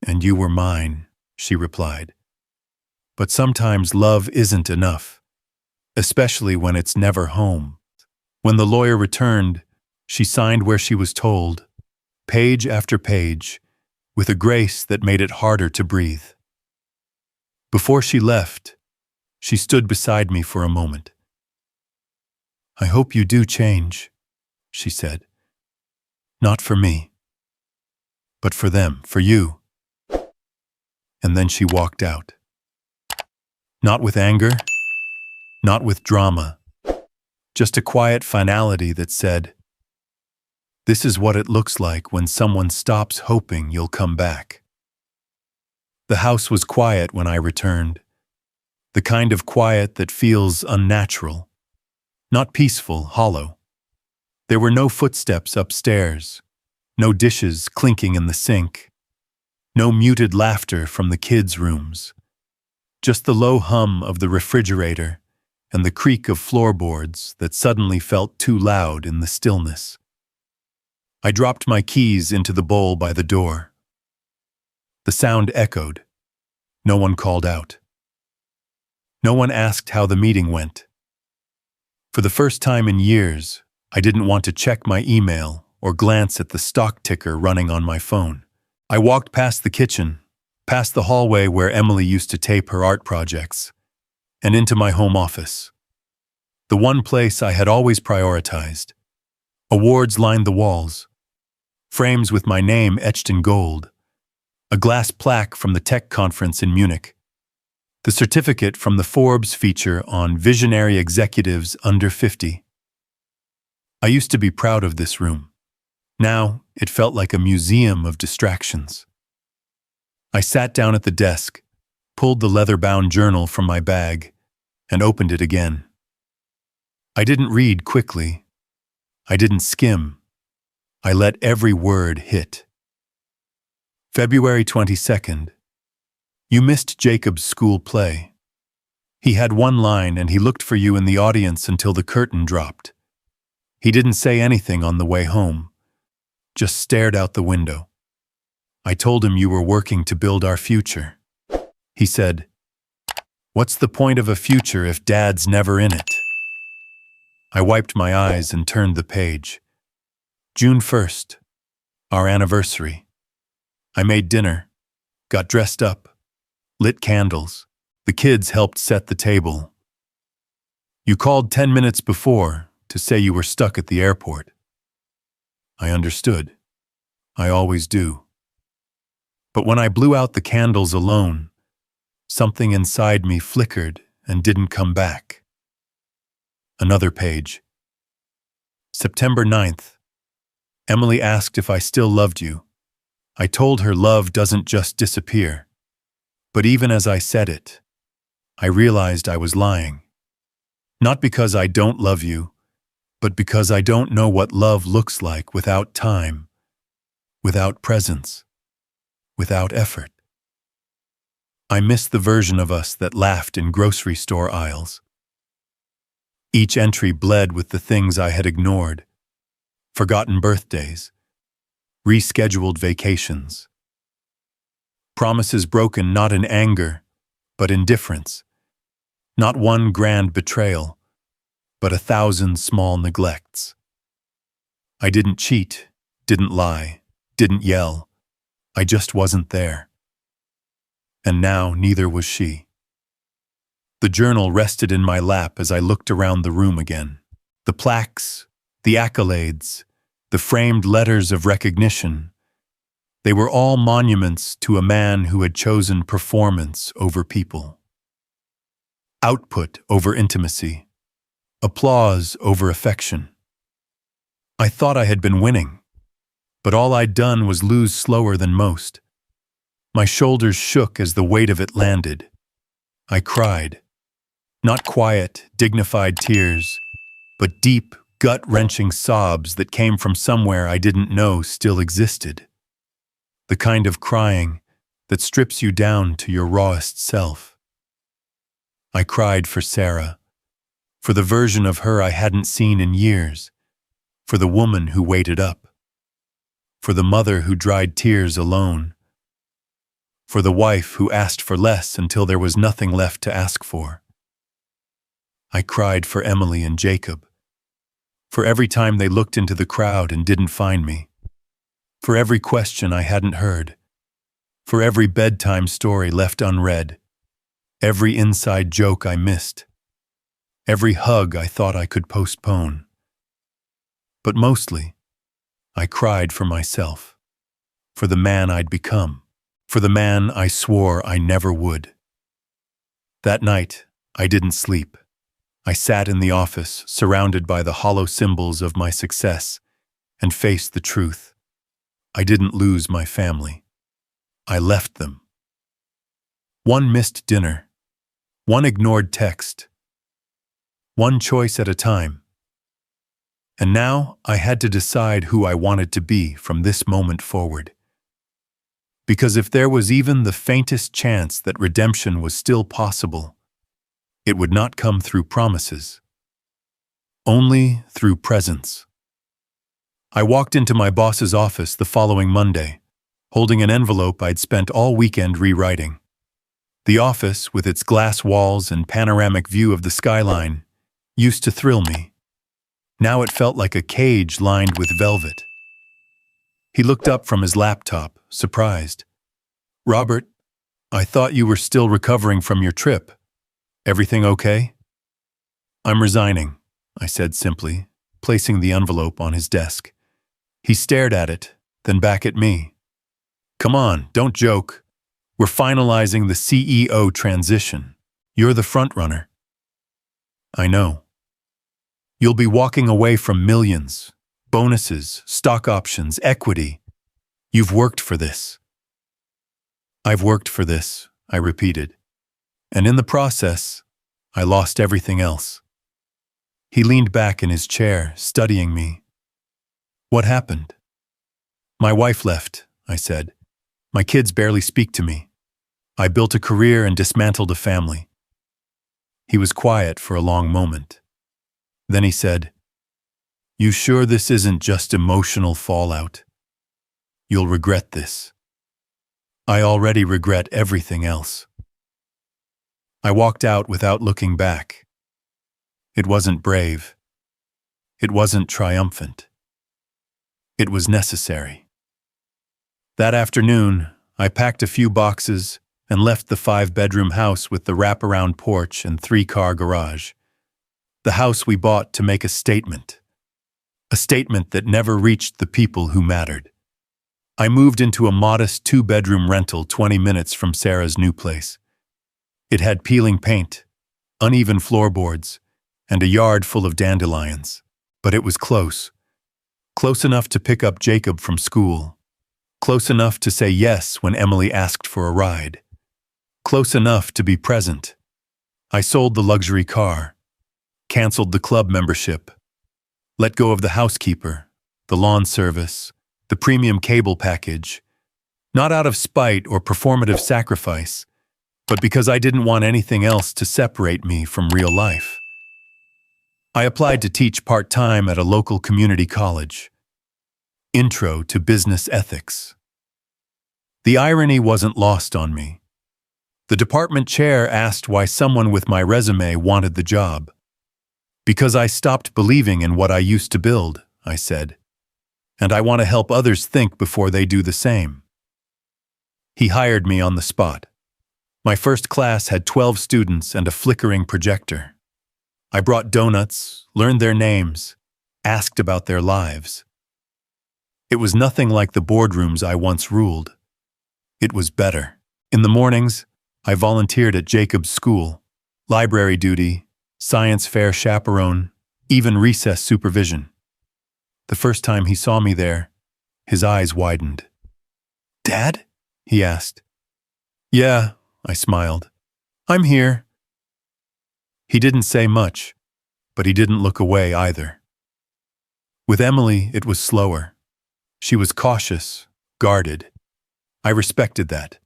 And you were mine, she replied. But sometimes love isn't enough, especially when it's never home. When the lawyer returned, she signed where she was told, page after page, with a grace that made it harder to breathe. Before she left, she stood beside me for a moment. I hope you do change, she said. Not for me, but for them, for you. And then she walked out. Not with anger, not with drama, just a quiet finality that said, this is what it looks like when someone stops hoping you'll come back. The house was quiet when I returned, the kind of quiet that feels unnatural, not peaceful, hollow. There were no footsteps upstairs, no dishes clinking in the sink, no muted laughter from the kids' rooms, just the low hum of the refrigerator and the creak of floorboards that suddenly felt too loud in the stillness. I dropped my keys into the bowl by the door. The sound echoed. No one called out. No one asked how the meeting went. For the first time in years, I didn't want to check my email or glance at the stock ticker running on my phone. I walked past the kitchen, past the hallway where Emily used to tape her art projects, and into my home office. The one place I had always prioritized. Awards lined the walls, frames with my name etched in gold, a glass plaque from the tech conference in Munich, the certificate from the Forbes feature on visionary executives under 50. I used to be proud of this room. Now it felt like a museum of distractions. I sat down at the desk, pulled the leather-bound journal from my bag, and opened it again. I didn't read quickly. I didn't skim. I let every word hit. February 22nd. You missed Jacob's school play. He had one line and he looked for you in the audience until the curtain dropped. He didn't say anything on the way home, just stared out the window. I told him you were working to build our future. He said, "What's the point of a future if Dad's never in it?" I wiped my eyes and turned the page. June 1st, our anniversary. I made dinner, got dressed up, lit candles. The kids helped set the table. You called 10 minutes before to say you were stuck at the airport. I understood. I always do. But when I blew out the candles alone, something inside me flickered and didn't come back. Another page. September 9th. Emily asked if I still loved you. I told her love doesn't just disappear. But even as I said it, I realized I was lying. Not because I don't love you, but because I don't know what love looks like without time, without presence, without effort. I miss the version of us that laughed in grocery store aisles. Each entry bled with the things I had ignored: forgotten birthdays, rescheduled vacations, promises broken not in anger, but in indifference. Not one grand betrayal, but 1,000 small neglects. I didn't cheat, didn't lie, didn't yell. I just wasn't there. And now neither was she. The journal rested in my lap as I looked around the room again. The plaques, the accolades, the framed letters of recognition. They were all monuments to a man who had chosen performance over people. Output over intimacy, applause over affection. I thought I had been winning, but all I'd done was lose slower than most. My shoulders shook as the weight of it landed. I cried. Not quiet, dignified tears, but deep, gut-wrenching sobs that came from somewhere I didn't know still existed. The kind of crying that strips you down to your rawest self. I cried for Sarah, for the version of her I hadn't seen in years, for the woman who waited up, for the mother who dried tears alone, for the wife who asked for less until there was nothing left to ask for. I cried for Emily and Jacob, for every time they looked into the crowd and didn't find me, for every question I hadn't heard, for every bedtime story left unread, every inside joke I missed, every hug I thought I could postpone. But mostly, I cried for myself, for the man I'd become, for the man I swore I never would. That night, I didn't sleep. I sat in the office, surrounded by the hollow symbols of my success, and faced the truth. I didn't lose my family. I left them. One missed dinner, one ignored text, one choice at a time. And now I had to decide who I wanted to be from this moment forward. Because if there was even the faintest chance that redemption was still possible, it would not come through promises, only through presence. I walked into my boss's office the following Monday, holding an envelope I'd spent all weekend rewriting. The office, with its glass walls and panoramic view of the skyline, used to thrill me. Now it felt like a cage lined with velvet. He looked up from his laptop, surprised. "Robert, I thought you were still recovering from your trip. Everything okay?" "I'm resigning," I said simply, placing the envelope on his desk. He stared at it, then back at me. "Come on, don't joke. We're finalizing the CEO transition. You're the frontrunner." "I know. You'll be walking away from millions, bonuses, stock options, equity. You've worked for this." "I've worked for this," I repeated. "And in the process, I lost everything else." He leaned back in his chair, studying me. "What happened?" "My wife left," I said. My kids barely speak to me. I built a career and dismantled a family. He was quiet for a long moment. Then he said, "You sure this isn't just emotional fallout? You'll regret this." I already regret everything else. I walked out without looking back. It wasn't brave. It wasn't triumphant. It was necessary. That afternoon, I packed a few boxes and left the 5-bedroom house with the wraparound porch and 3-car garage. The house we bought to make a statement that never reached the people who mattered. I moved into a modest 2-bedroom rental 20 minutes from Sarah's new place. It had peeling paint, uneven floorboards, and a yard full of dandelions. But it was close. Close enough to pick up Jacob from school. Close enough to say yes when Emily asked for a ride. Close enough to be present. I sold the luxury car, canceled the club membership, let go of the housekeeper, the lawn service, the premium cable package, not out of spite or performative sacrifice, but because I didn't want anything else to separate me from real life. I applied to teach part-time at a local community college. Intro to Business Ethics. The irony wasn't lost on me. The department chair asked why someone with my resume wanted the job. "Because I stopped believing in what I used to build," I said. "And I want to help others think before they do the same." He hired me on the spot. My first class had 12 students and a flickering projector. I brought donuts, learned their names, asked about their lives. It was nothing like the boardrooms I once ruled. It was better. In the mornings, I volunteered at Jacob's school, library duty, science fair chaperone, even recess supervision. The first time he saw me there, his eyes widened. "Dad?" he asked. "Yeah," I smiled. "I'm here." He didn't say much, but he didn't look away either. With Emily, it was slower. She was cautious, guarded. I respected that.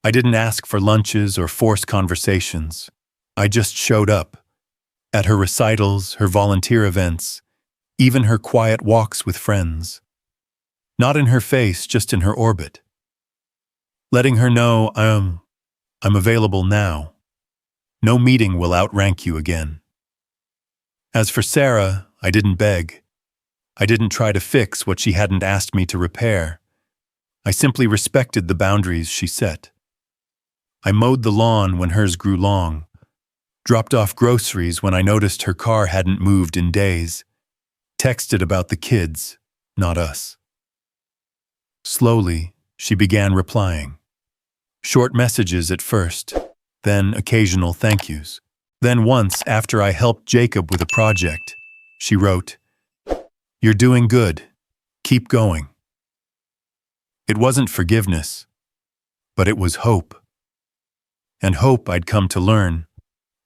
I didn't ask for lunches or force conversations. I just showed up. At her recitals, her volunteer events, even her quiet walks with friends. Not in her face, just in her orbit. Letting her know I'm available now. No meeting will outrank you again. As for Sarah, I didn't beg. I didn't try to fix what she hadn't asked me to repair. I simply respected the boundaries she set. I mowed the lawn when hers grew long, dropped off groceries when I noticed her car hadn't moved in days, texted about the kids, not us. Slowly, she began replying. Short messages at first, then occasional thank yous. Then once, after I helped Jacob with a project, she wrote, "You're doing good. Keep going." It wasn't forgiveness, but it was hope. And hope, I'd come to learn,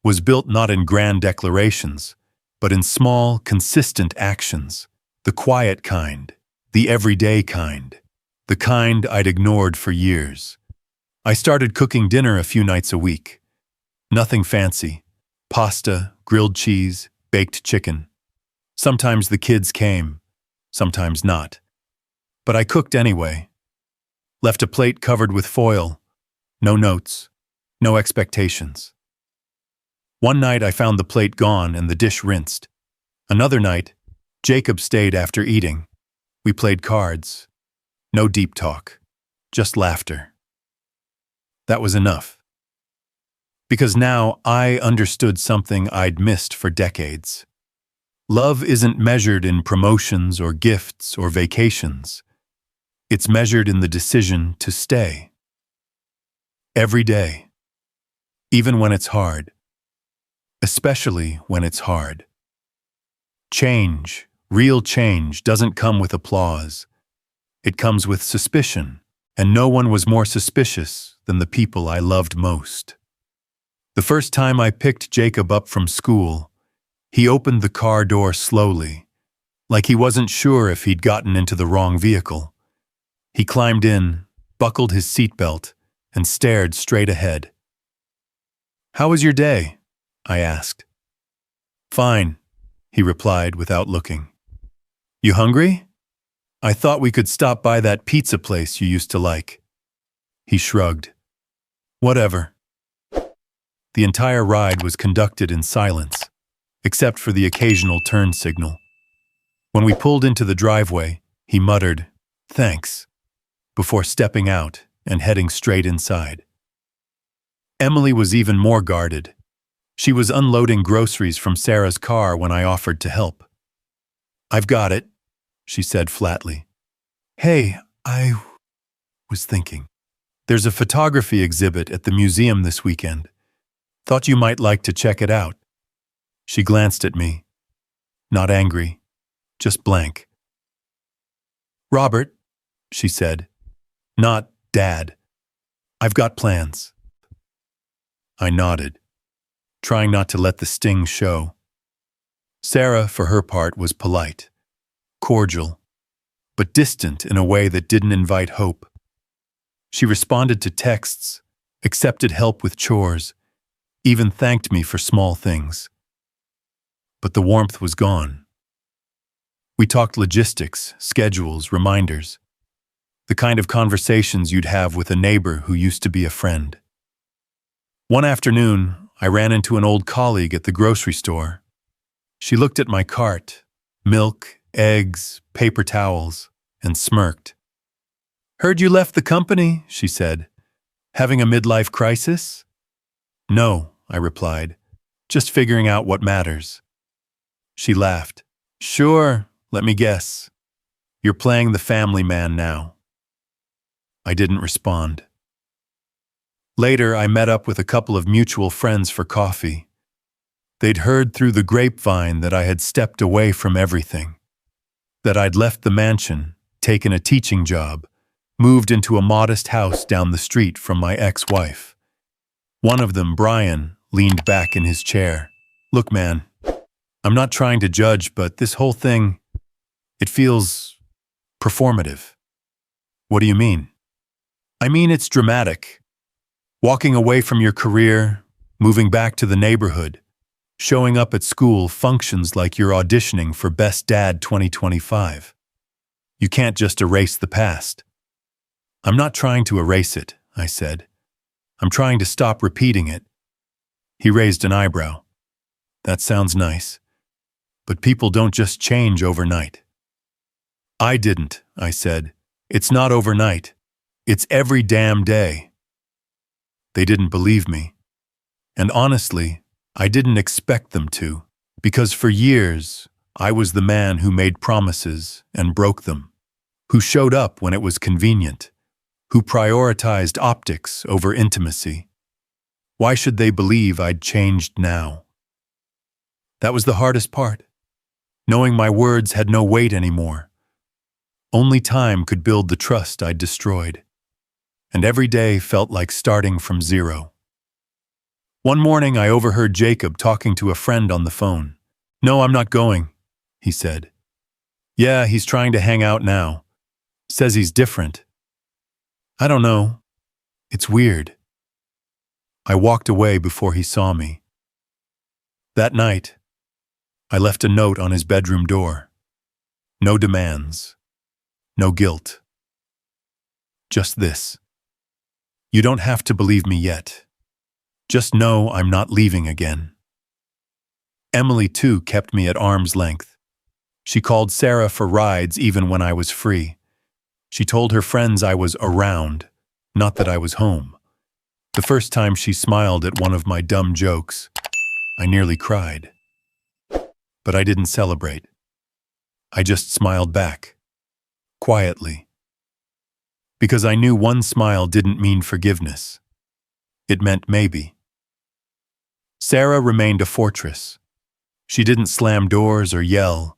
was built not in grand declarations, but in small, consistent actions, the quiet kind, the everyday kind, the kind I'd ignored for years. I started cooking dinner a few nights a week. Nothing fancy. Pasta, grilled cheese, baked chicken. Sometimes the kids came, sometimes not. But I cooked anyway. Left a plate covered with foil. No notes, no expectations. One night I found the plate gone and the dish rinsed. Another night, Jacob stayed after eating. We played cards. No deep talk, just laughter. That was enough. Because now I understood something I'd missed for decades. Love isn't measured in promotions or gifts or vacations. It's measured in the decision to stay. Every day. Even when it's hard. Especially when it's hard. Change, real change, doesn't come with applause. It comes with suspicion, and no one was more suspicious than the people I loved most. The first time I picked Jacob up from school, he opened the car door slowly, like he wasn't sure if he'd gotten into the wrong vehicle. He climbed in, buckled his seatbelt, and stared straight ahead. "How was your day?" I asked. "Fine," he replied without looking. "You hungry? I thought we could stop by that pizza place you used to like." He shrugged. "Whatever." The entire ride was conducted in silence, except for the occasional turn signal. When we pulled into the driveway, he muttered, "Thanks," before stepping out and heading straight inside. Emily was even more guarded. She was unloading groceries from Sarah's car when I offered to help. "I've got it," she said flatly. "Hey, I was thinking. There's a photography exhibit at the museum this weekend. Thought you might like to check it out." She glanced at me. Not angry, just blank. "Robert," she said, not Dad. "I've got plans." I nodded, trying not to let the sting show. Sarah, for her part, was polite, cordial, but distant in a way that didn't invite hope. She responded to texts, accepted help with chores, even thanked me for small things. But the warmth was gone. We talked logistics, schedules, reminders, the kind of conversations you'd have with a neighbor who used to be a friend. One afternoon, I ran into an old colleague at the grocery store. She looked at my cart, milk, eggs, paper towels, and smirked. "Heard you left the company," she said. "Having a midlife crisis?" "No," I replied, "just figuring out what matters." She laughed. "Sure, let me guess. You're playing the family man now." I didn't respond. Later, I met up with a couple of mutual friends for coffee. They'd heard through the grapevine that I had stepped away from everything, that I'd left the mansion, taken a teaching job, moved into a modest house down the street from my ex-wife. One of them, Brian, leaned back in his chair. "Look, man, I'm not trying to judge, but this whole thing, it feels performative." "What do you mean?" "I mean, it's dramatic. Walking away from your career, moving back to the neighborhood, showing up at school functions like you're auditioning for Best Dad 2025. You can't just erase the past." "I'm not trying to erase it," I said. "I'm trying to stop repeating it." He raised an eyebrow. "That sounds nice. But people don't just change overnight." "I didn't," I said. "It's not overnight. It's every damn day." They didn't believe me. And honestly, I didn't expect them to, because for years, I was the man who made promises and broke them, who showed up when it was convenient, who prioritized optics over intimacy. Why should they believe I'd changed now? That was the hardest part, knowing my words had no weight anymore. Only time could build the trust I'd destroyed. And every day felt like starting from zero. One morning, I overheard Jacob talking to a friend on the phone. "No, I'm not going," he said. "Yeah, he's trying to hang out now. Says he's different." "I don't know. It's weird." I walked away before he saw me. That night, I left a note on his bedroom door. No demands. No guilt. Just this. You don't have to believe me yet. Just know I'm not leaving again. Emily, too, kept me at arm's length. She called Sarah for rides even when I was free. She told her friends I was around, not that I was home. The first time she smiled at one of my dumb jokes, I nearly cried. But I didn't celebrate. I just smiled back, quietly. Because I knew one smile didn't mean forgiveness. It meant maybe. Sarah remained a fortress. She didn't slam doors or yell.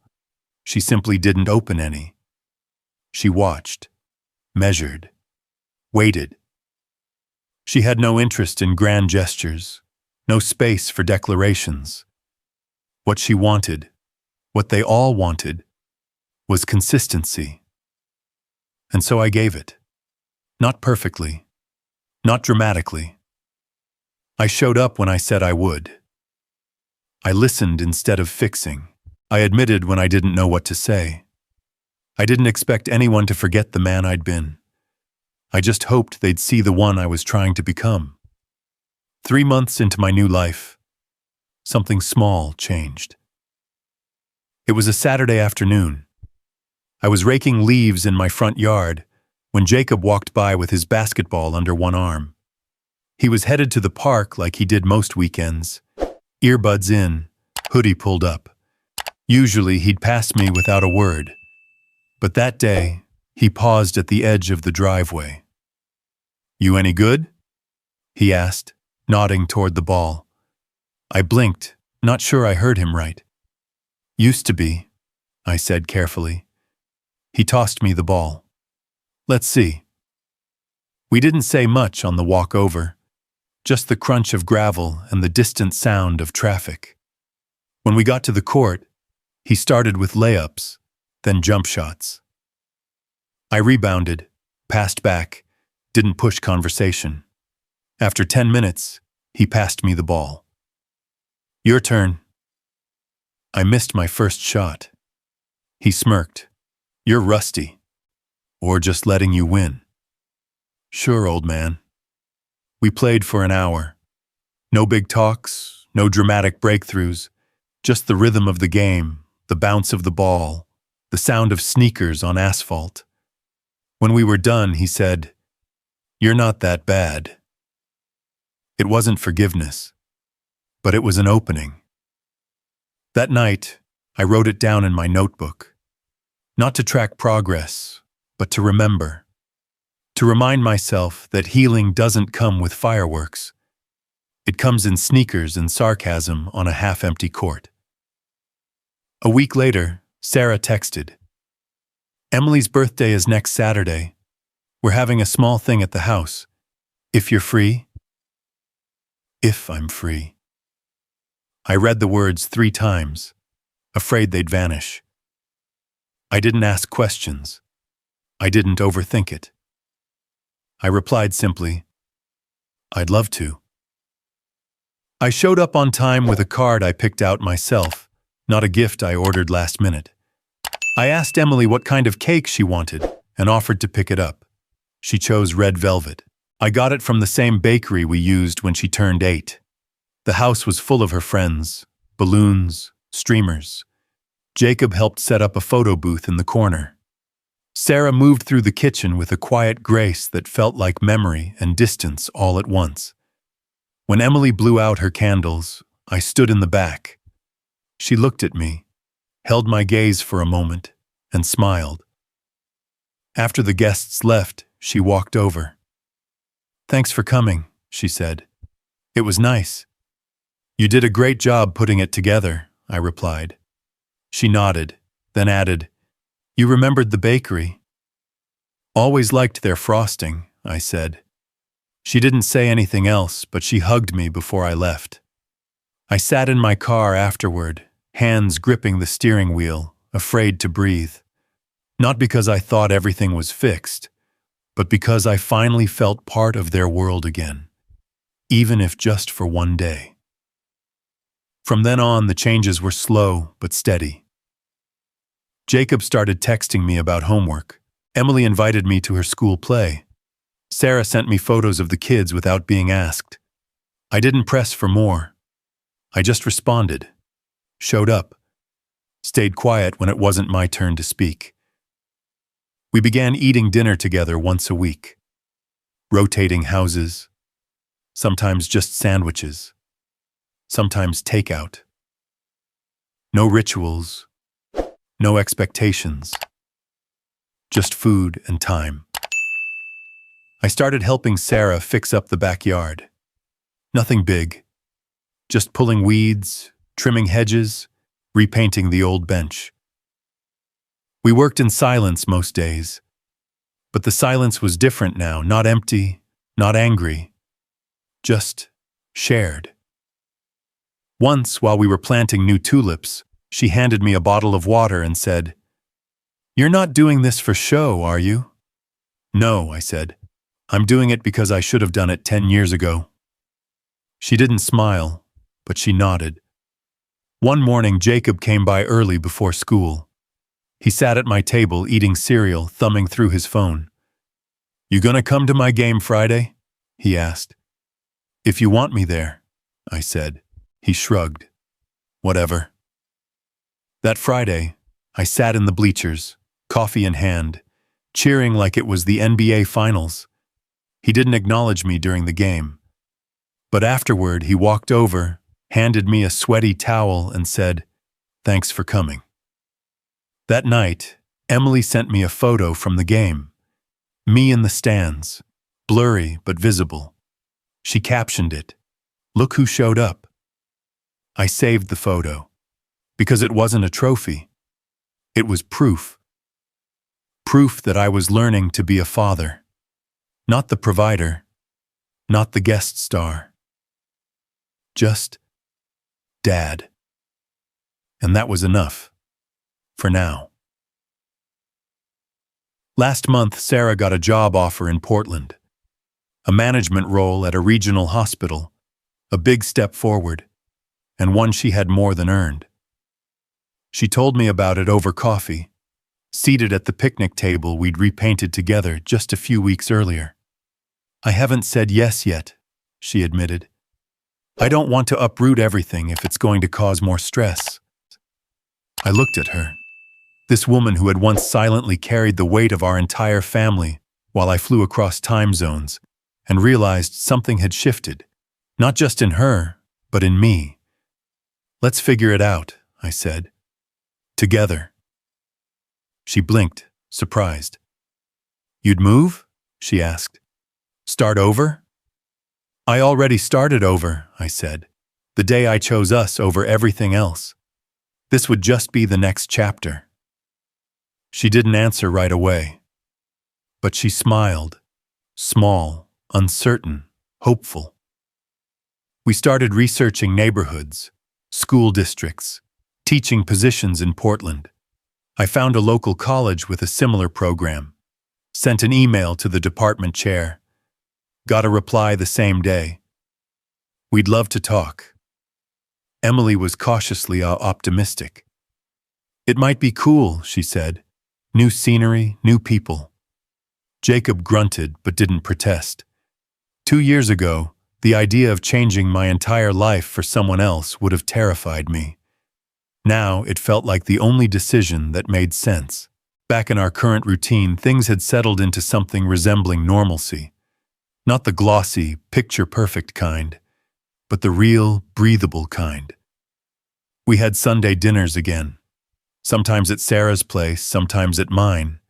She simply didn't open any. She watched, measured, waited. She had no interest in grand gestures, no space for declarations. What she wanted, what they all wanted, was consistency. And so I gave it. Not perfectly, not dramatically. I showed up when I said I would. I listened instead of fixing. I admitted when I didn't know what to say. I didn't expect anyone to forget the man I'd been. I just hoped they'd see the one I was trying to become. 3 months into my new life, something small changed. It was a Saturday afternoon. I was raking leaves in my front yard when Jacob walked by with his basketball under one arm. He was headed to the park like he did most weekends, earbuds in, hoodie pulled up. Usually he'd pass me without a word, but that day he paused at the edge of the driveway. "You any good?" he asked, nodding toward the ball. I blinked, not sure I heard him right. "Used to be," I said carefully. He tossed me the ball. "Let's see." We didn't say much on the walk over, just the crunch of gravel and the distant sound of traffic. When we got to the court, he started with layups, then jump shots. I rebounded, passed back, didn't push conversation. After 10 minutes, he passed me the ball. "Your turn." I missed my first shot. He smirked. "You're rusty. Or just letting you win." "Sure, old man." We played for an hour. No big talks, no dramatic breakthroughs, just the rhythm of the game, the bounce of the ball, the sound of sneakers on asphalt. When we were done, he said, "You're not that bad." It wasn't forgiveness, but it was an opening. That night, I wrote it down in my notebook. Not to track progress, but to remember. To remind myself that healing doesn't come with fireworks. It comes in sneakers and sarcasm on a half-empty court. A week later, Sarah texted, "Emily's birthday is next Saturday. We're having a small thing at the house. If you're free?" If I'm free. I read the words 3 times, afraid they'd vanish. I didn't ask questions. I didn't overthink it. I replied simply, "I'd love to." I showed up on time with a card I picked out myself, not a gift I ordered last minute. I asked Emily what kind of cake she wanted and offered to pick it up. She chose red velvet. I got it from the same bakery we used when she turned 8. The house was full of her friends, balloons, streamers. Jacob helped set up a photo booth in the corner. Sarah moved through the kitchen with a quiet grace that felt like memory and distance all at once. When Emily blew out her candles, I stood in the back. She looked at me, held my gaze for a moment, and smiled. After the guests left, she walked over. "Thanks for coming," she said. "It was nice." "You did a great job putting it together," I replied. She nodded, then added, "You remembered the bakery." "Always liked their frosting," I said. She didn't say anything else, but she hugged me before I left. I sat in my car afterward, hands gripping the steering wheel, afraid to breathe. Not because I thought everything was fixed, but because I finally felt part of their world again, even if just for one day. From then on, the changes were slow but steady. Jacob started texting me about homework. Emily invited me to her school play. Sarah sent me photos of the kids without being asked. I didn't press for more. I just responded, showed up, stayed quiet when it wasn't my turn to speak. We began eating dinner together once a week, rotating houses, sometimes just sandwiches, sometimes takeout. No rituals, no expectations, just food and time. I started helping Sarah fix up the backyard. Nothing big, just pulling weeds, trimming hedges, repainting the old bench. We worked in silence most days, but the silence was different now, not empty, not angry, just shared. Once, while we were planting new tulips, she handed me a bottle of water and said, "You're not doing this for show, are you?" "No," I said. I'm doing it because I should have done it 10 years ago. She didn't smile, but she nodded. One morning, Jacob came by early before school. He sat at my table eating cereal, thumbing through his phone. "You gonna come to my game Friday?" he asked. "If you want me there," I said. He shrugged. "Whatever." That Friday, I sat in the bleachers, coffee in hand, cheering like it was the NBA Finals. He didn't acknowledge me during the game. But afterward, he walked over, handed me a sweaty towel, and said, "Thanks for coming." That night, Emily sent me a photo from the game. Me in the stands, blurry but visible. She captioned it, "Look who showed up." I saved the photo, because it wasn't a trophy. It was proof. Proof that I was learning to be a father. Not the provider, not the guest star. Just Dad. And that was enough. For now. Last month, Sarah got a job offer in Portland. A management role at a regional hospital. A big step forward, and one she had more than earned. She told me about it over coffee, seated at the picnic table we'd repainted together just a few weeks earlier. "I haven't said yes yet," she admitted. "I don't want to uproot everything if it's going to cause more stress." I looked at her, this woman who had once silently carried the weight of our entire family while I flew across time zones, and realized something had shifted, not just in her, but in me. "Let's figure it out," I said. "Together." She blinked, surprised. "You'd move?" she asked. "Start over?" "I already started over," I said, "the day I chose us over everything else. This would just be the next chapter." She didn't answer right away, but she smiled, small, uncertain, hopeful. We started researching neighborhoods, school districts, teaching positions in Portland. I found a local college with a similar program, sent an email to the department chair, got a reply the same day. "We'd love to talk." Emily was cautiously optimistic. "It might be cool," she said. "New scenery, new people." Jacob grunted but didn't protest. 2 years ago, the idea of changing my entire life for someone else would have terrified me. Now it felt like the only decision that made sense. Back in our current routine, things had settled into something resembling normalcy. Not the glossy, picture-perfect kind, but the real, breathable kind. We had Sunday dinners again. Sometimes at Sarah's place, sometimes at mine.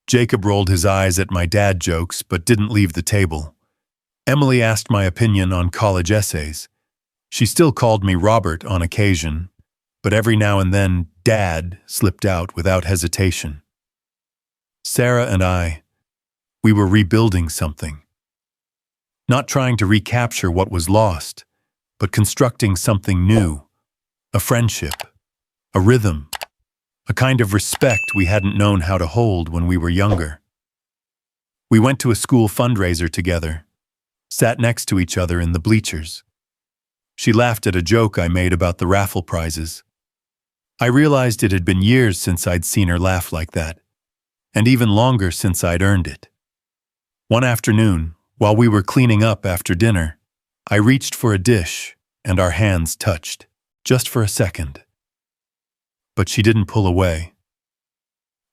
Jacob rolled his eyes at my dad jokes, but didn't leave the table. Emily asked my opinion on college essays. She still called me Robert on occasion, but every now and then, Dad slipped out without hesitation. Sarah and I, we were rebuilding something. Not trying to recapture what was lost, but constructing something new. A friendship, a rhythm, a kind of respect we hadn't known how to hold when we were younger. We went to a school fundraiser together, sat next to each other in the bleachers. She laughed at a joke I made about the raffle prizes. I realized it had been years since I'd seen her laugh like that, and even longer since I'd earned it. One afternoon, while we were cleaning up after dinner, I reached for a dish, and our hands touched, just for a second. But she didn't pull away.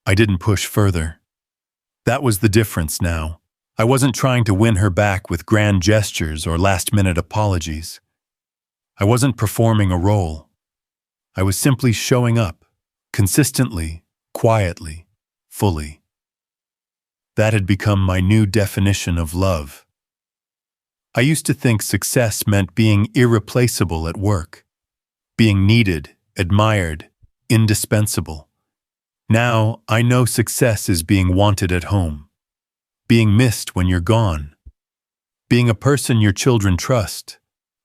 I didn't push further. That was the difference now. I wasn't trying to win her back with grand gestures or last-minute apologies. I wasn't performing a role. I was simply showing up, consistently, quietly, fully. That had become my new definition of love. I used to think success meant being irreplaceable at work, being needed, admired, indispensable. Now, I know success is being wanted at home, being missed when you're gone, being a person your children trust,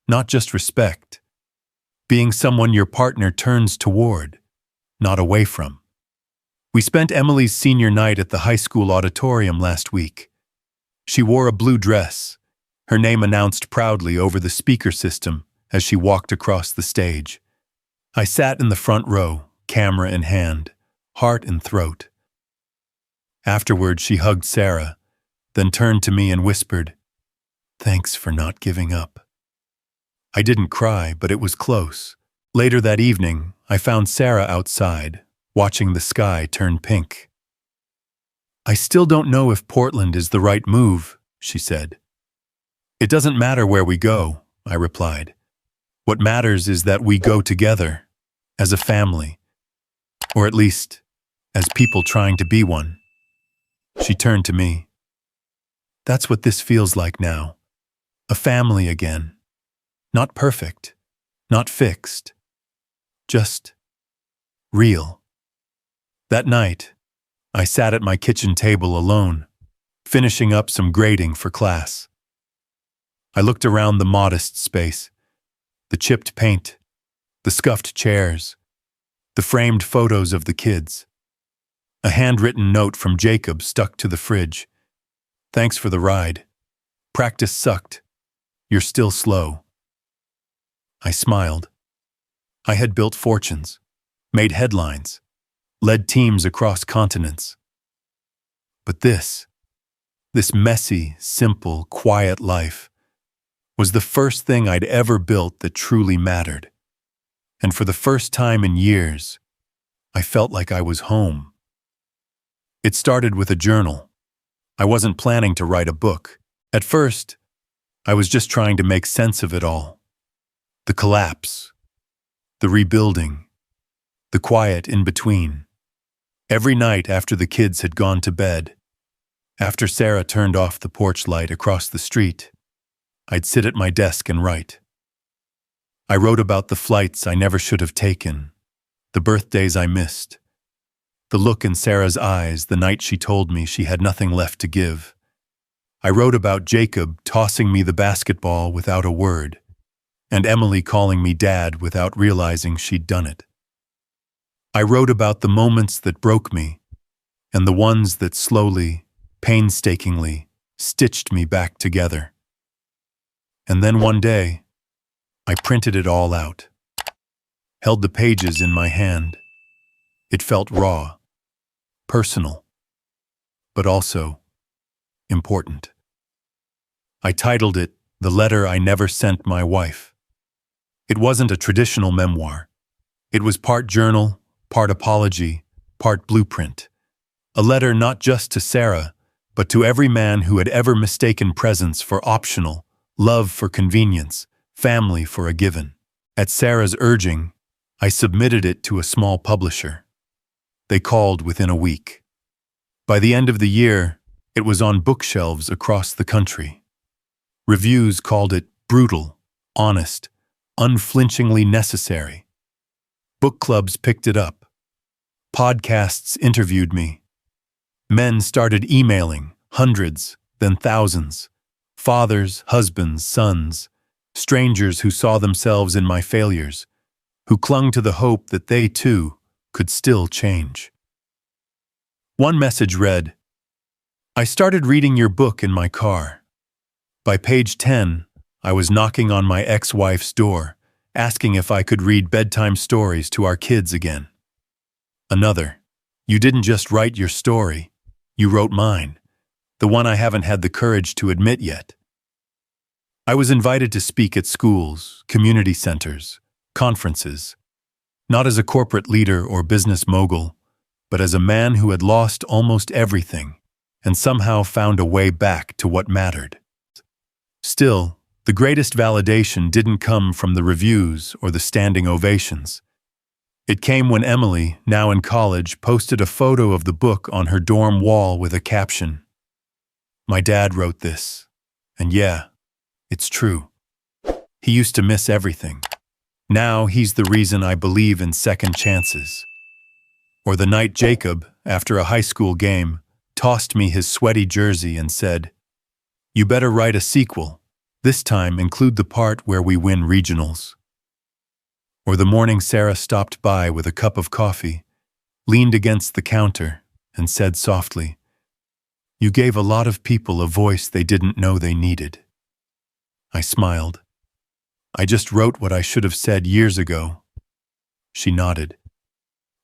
not just respect, being someone your partner turns toward, not away from. We spent Emily's senior night at the high school auditorium last week. She wore a blue dress, her name announced proudly over the speaker system as she walked across the stage. I sat in the front row, camera in hand, heart in throat. Afterward, she hugged Sarah, then turned to me and whispered, "Thanks for not giving up." I didn't cry, but it was close. Later that evening, I found Sarah outside, watching the sky turn pink. "I still don't know if Portland is the right move," she said. "It doesn't matter where we go," I replied. "What matters is that we go together, as a family, or at least, as people trying to be one." She turned to me. "That's what this feels like now. A family again. Not perfect, not fixed, just real." That night, I sat at my kitchen table alone, finishing up some grading for class. I looked around the modest space, the chipped paint, the scuffed chairs, the framed photos of the kids. A handwritten note from Jacob stuck to the fridge. "Thanks for the ride. Practice sucked. You're still slow." I smiled. I had built fortunes, made headlines, led teams across continents. But this messy, simple, quiet life was the first thing I'd ever built that truly mattered. And for the first time in years, I felt like I was home. It started with a journal. I wasn't planning to write a book. At first, I was just trying to make sense of it all. The collapse, the rebuilding, the quiet in between. Every night after the kids had gone to bed, after Sarah turned off the porch light across the street, I'd sit at my desk and write. I wrote about the flights I never should have taken, the birthdays I missed, the look in Sarah's eyes the night she told me she had nothing left to give. I wrote about Jacob tossing me the basketball without a word, and Emily calling me Dad without realizing she'd done it. I wrote about the moments that broke me, and the ones that slowly, painstakingly, stitched me back together. And then one day, I printed it all out, held the pages in my hand. It felt raw, personal, but also important. I titled it "The Letter I Never Sent My Wife." It wasn't a traditional memoir. It was part journal, part apology, part blueprint. A letter not just to Sarah, but to every man who had ever mistaken presence for optional, love for convenience, family for a given. At Sarah's urging, I submitted it to a small publisher. They called within a week. By the end of the year, it was on bookshelves across the country. Reviews called it brutal, honest, unflinchingly necessary. Book clubs picked it up. Podcasts interviewed me. Men started emailing, hundreds, then thousands. Fathers, husbands, sons, strangers who saw themselves in my failures, who clung to the hope that they, too, could still change. One message read, "I started reading your book in my car. By page 10, I was knocking on my ex-wife's door, asking if I could read bedtime stories to our kids again." Another, "You didn't just write your story, you wrote mine, the one I haven't had the courage to admit yet." I was invited to speak at schools, community centers, conferences, not as a corporate leader or business mogul, but as a man who had lost almost everything and somehow found a way back to what mattered. Still, the greatest validation didn't come from the reviews or the standing ovations. It came when Emily, now in college, posted a photo of the book on her dorm wall with a caption. "My dad wrote this, and yeah, it's true. He used to miss everything. Now he's the reason I believe in second chances." Or the night Jacob, after a high school game, tossed me his sweaty jersey and said, "You better write a sequel. This time include the part where we win regionals." Or the morning Sarah stopped by with a cup of coffee, leaned against the counter, and said softly, You gave a lot of people a voice they didn't know they needed. I smiled. I just wrote what I should have said years ago. She nodded.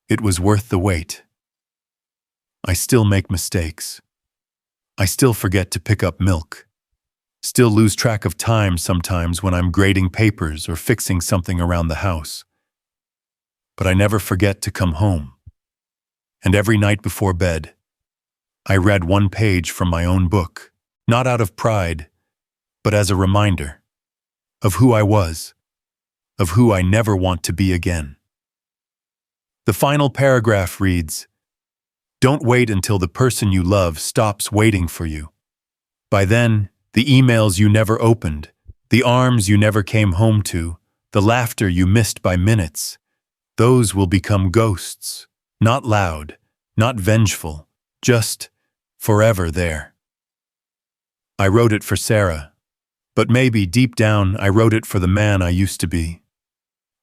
It was worth the wait. I still make mistakes. I still forget to pick up milk. Still lose track of time sometimes when I'm grading papers or fixing something around the house. But I never forget to come home. And every night before bed, I read one page from my own book, not out of pride, but as a reminder of who I was, of who I never want to be again. The final paragraph reads, "Don't wait until the person you love stops waiting for you. By then, the emails you never opened, the arms you never came home to, the laughter you missed by minutes, those will become ghosts, not loud, not vengeful, just forever there." I wrote it for Sarah, but maybe deep down I wrote it for the man I used to be,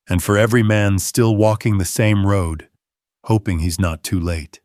and for every man still walking the same road, hoping he's not too late.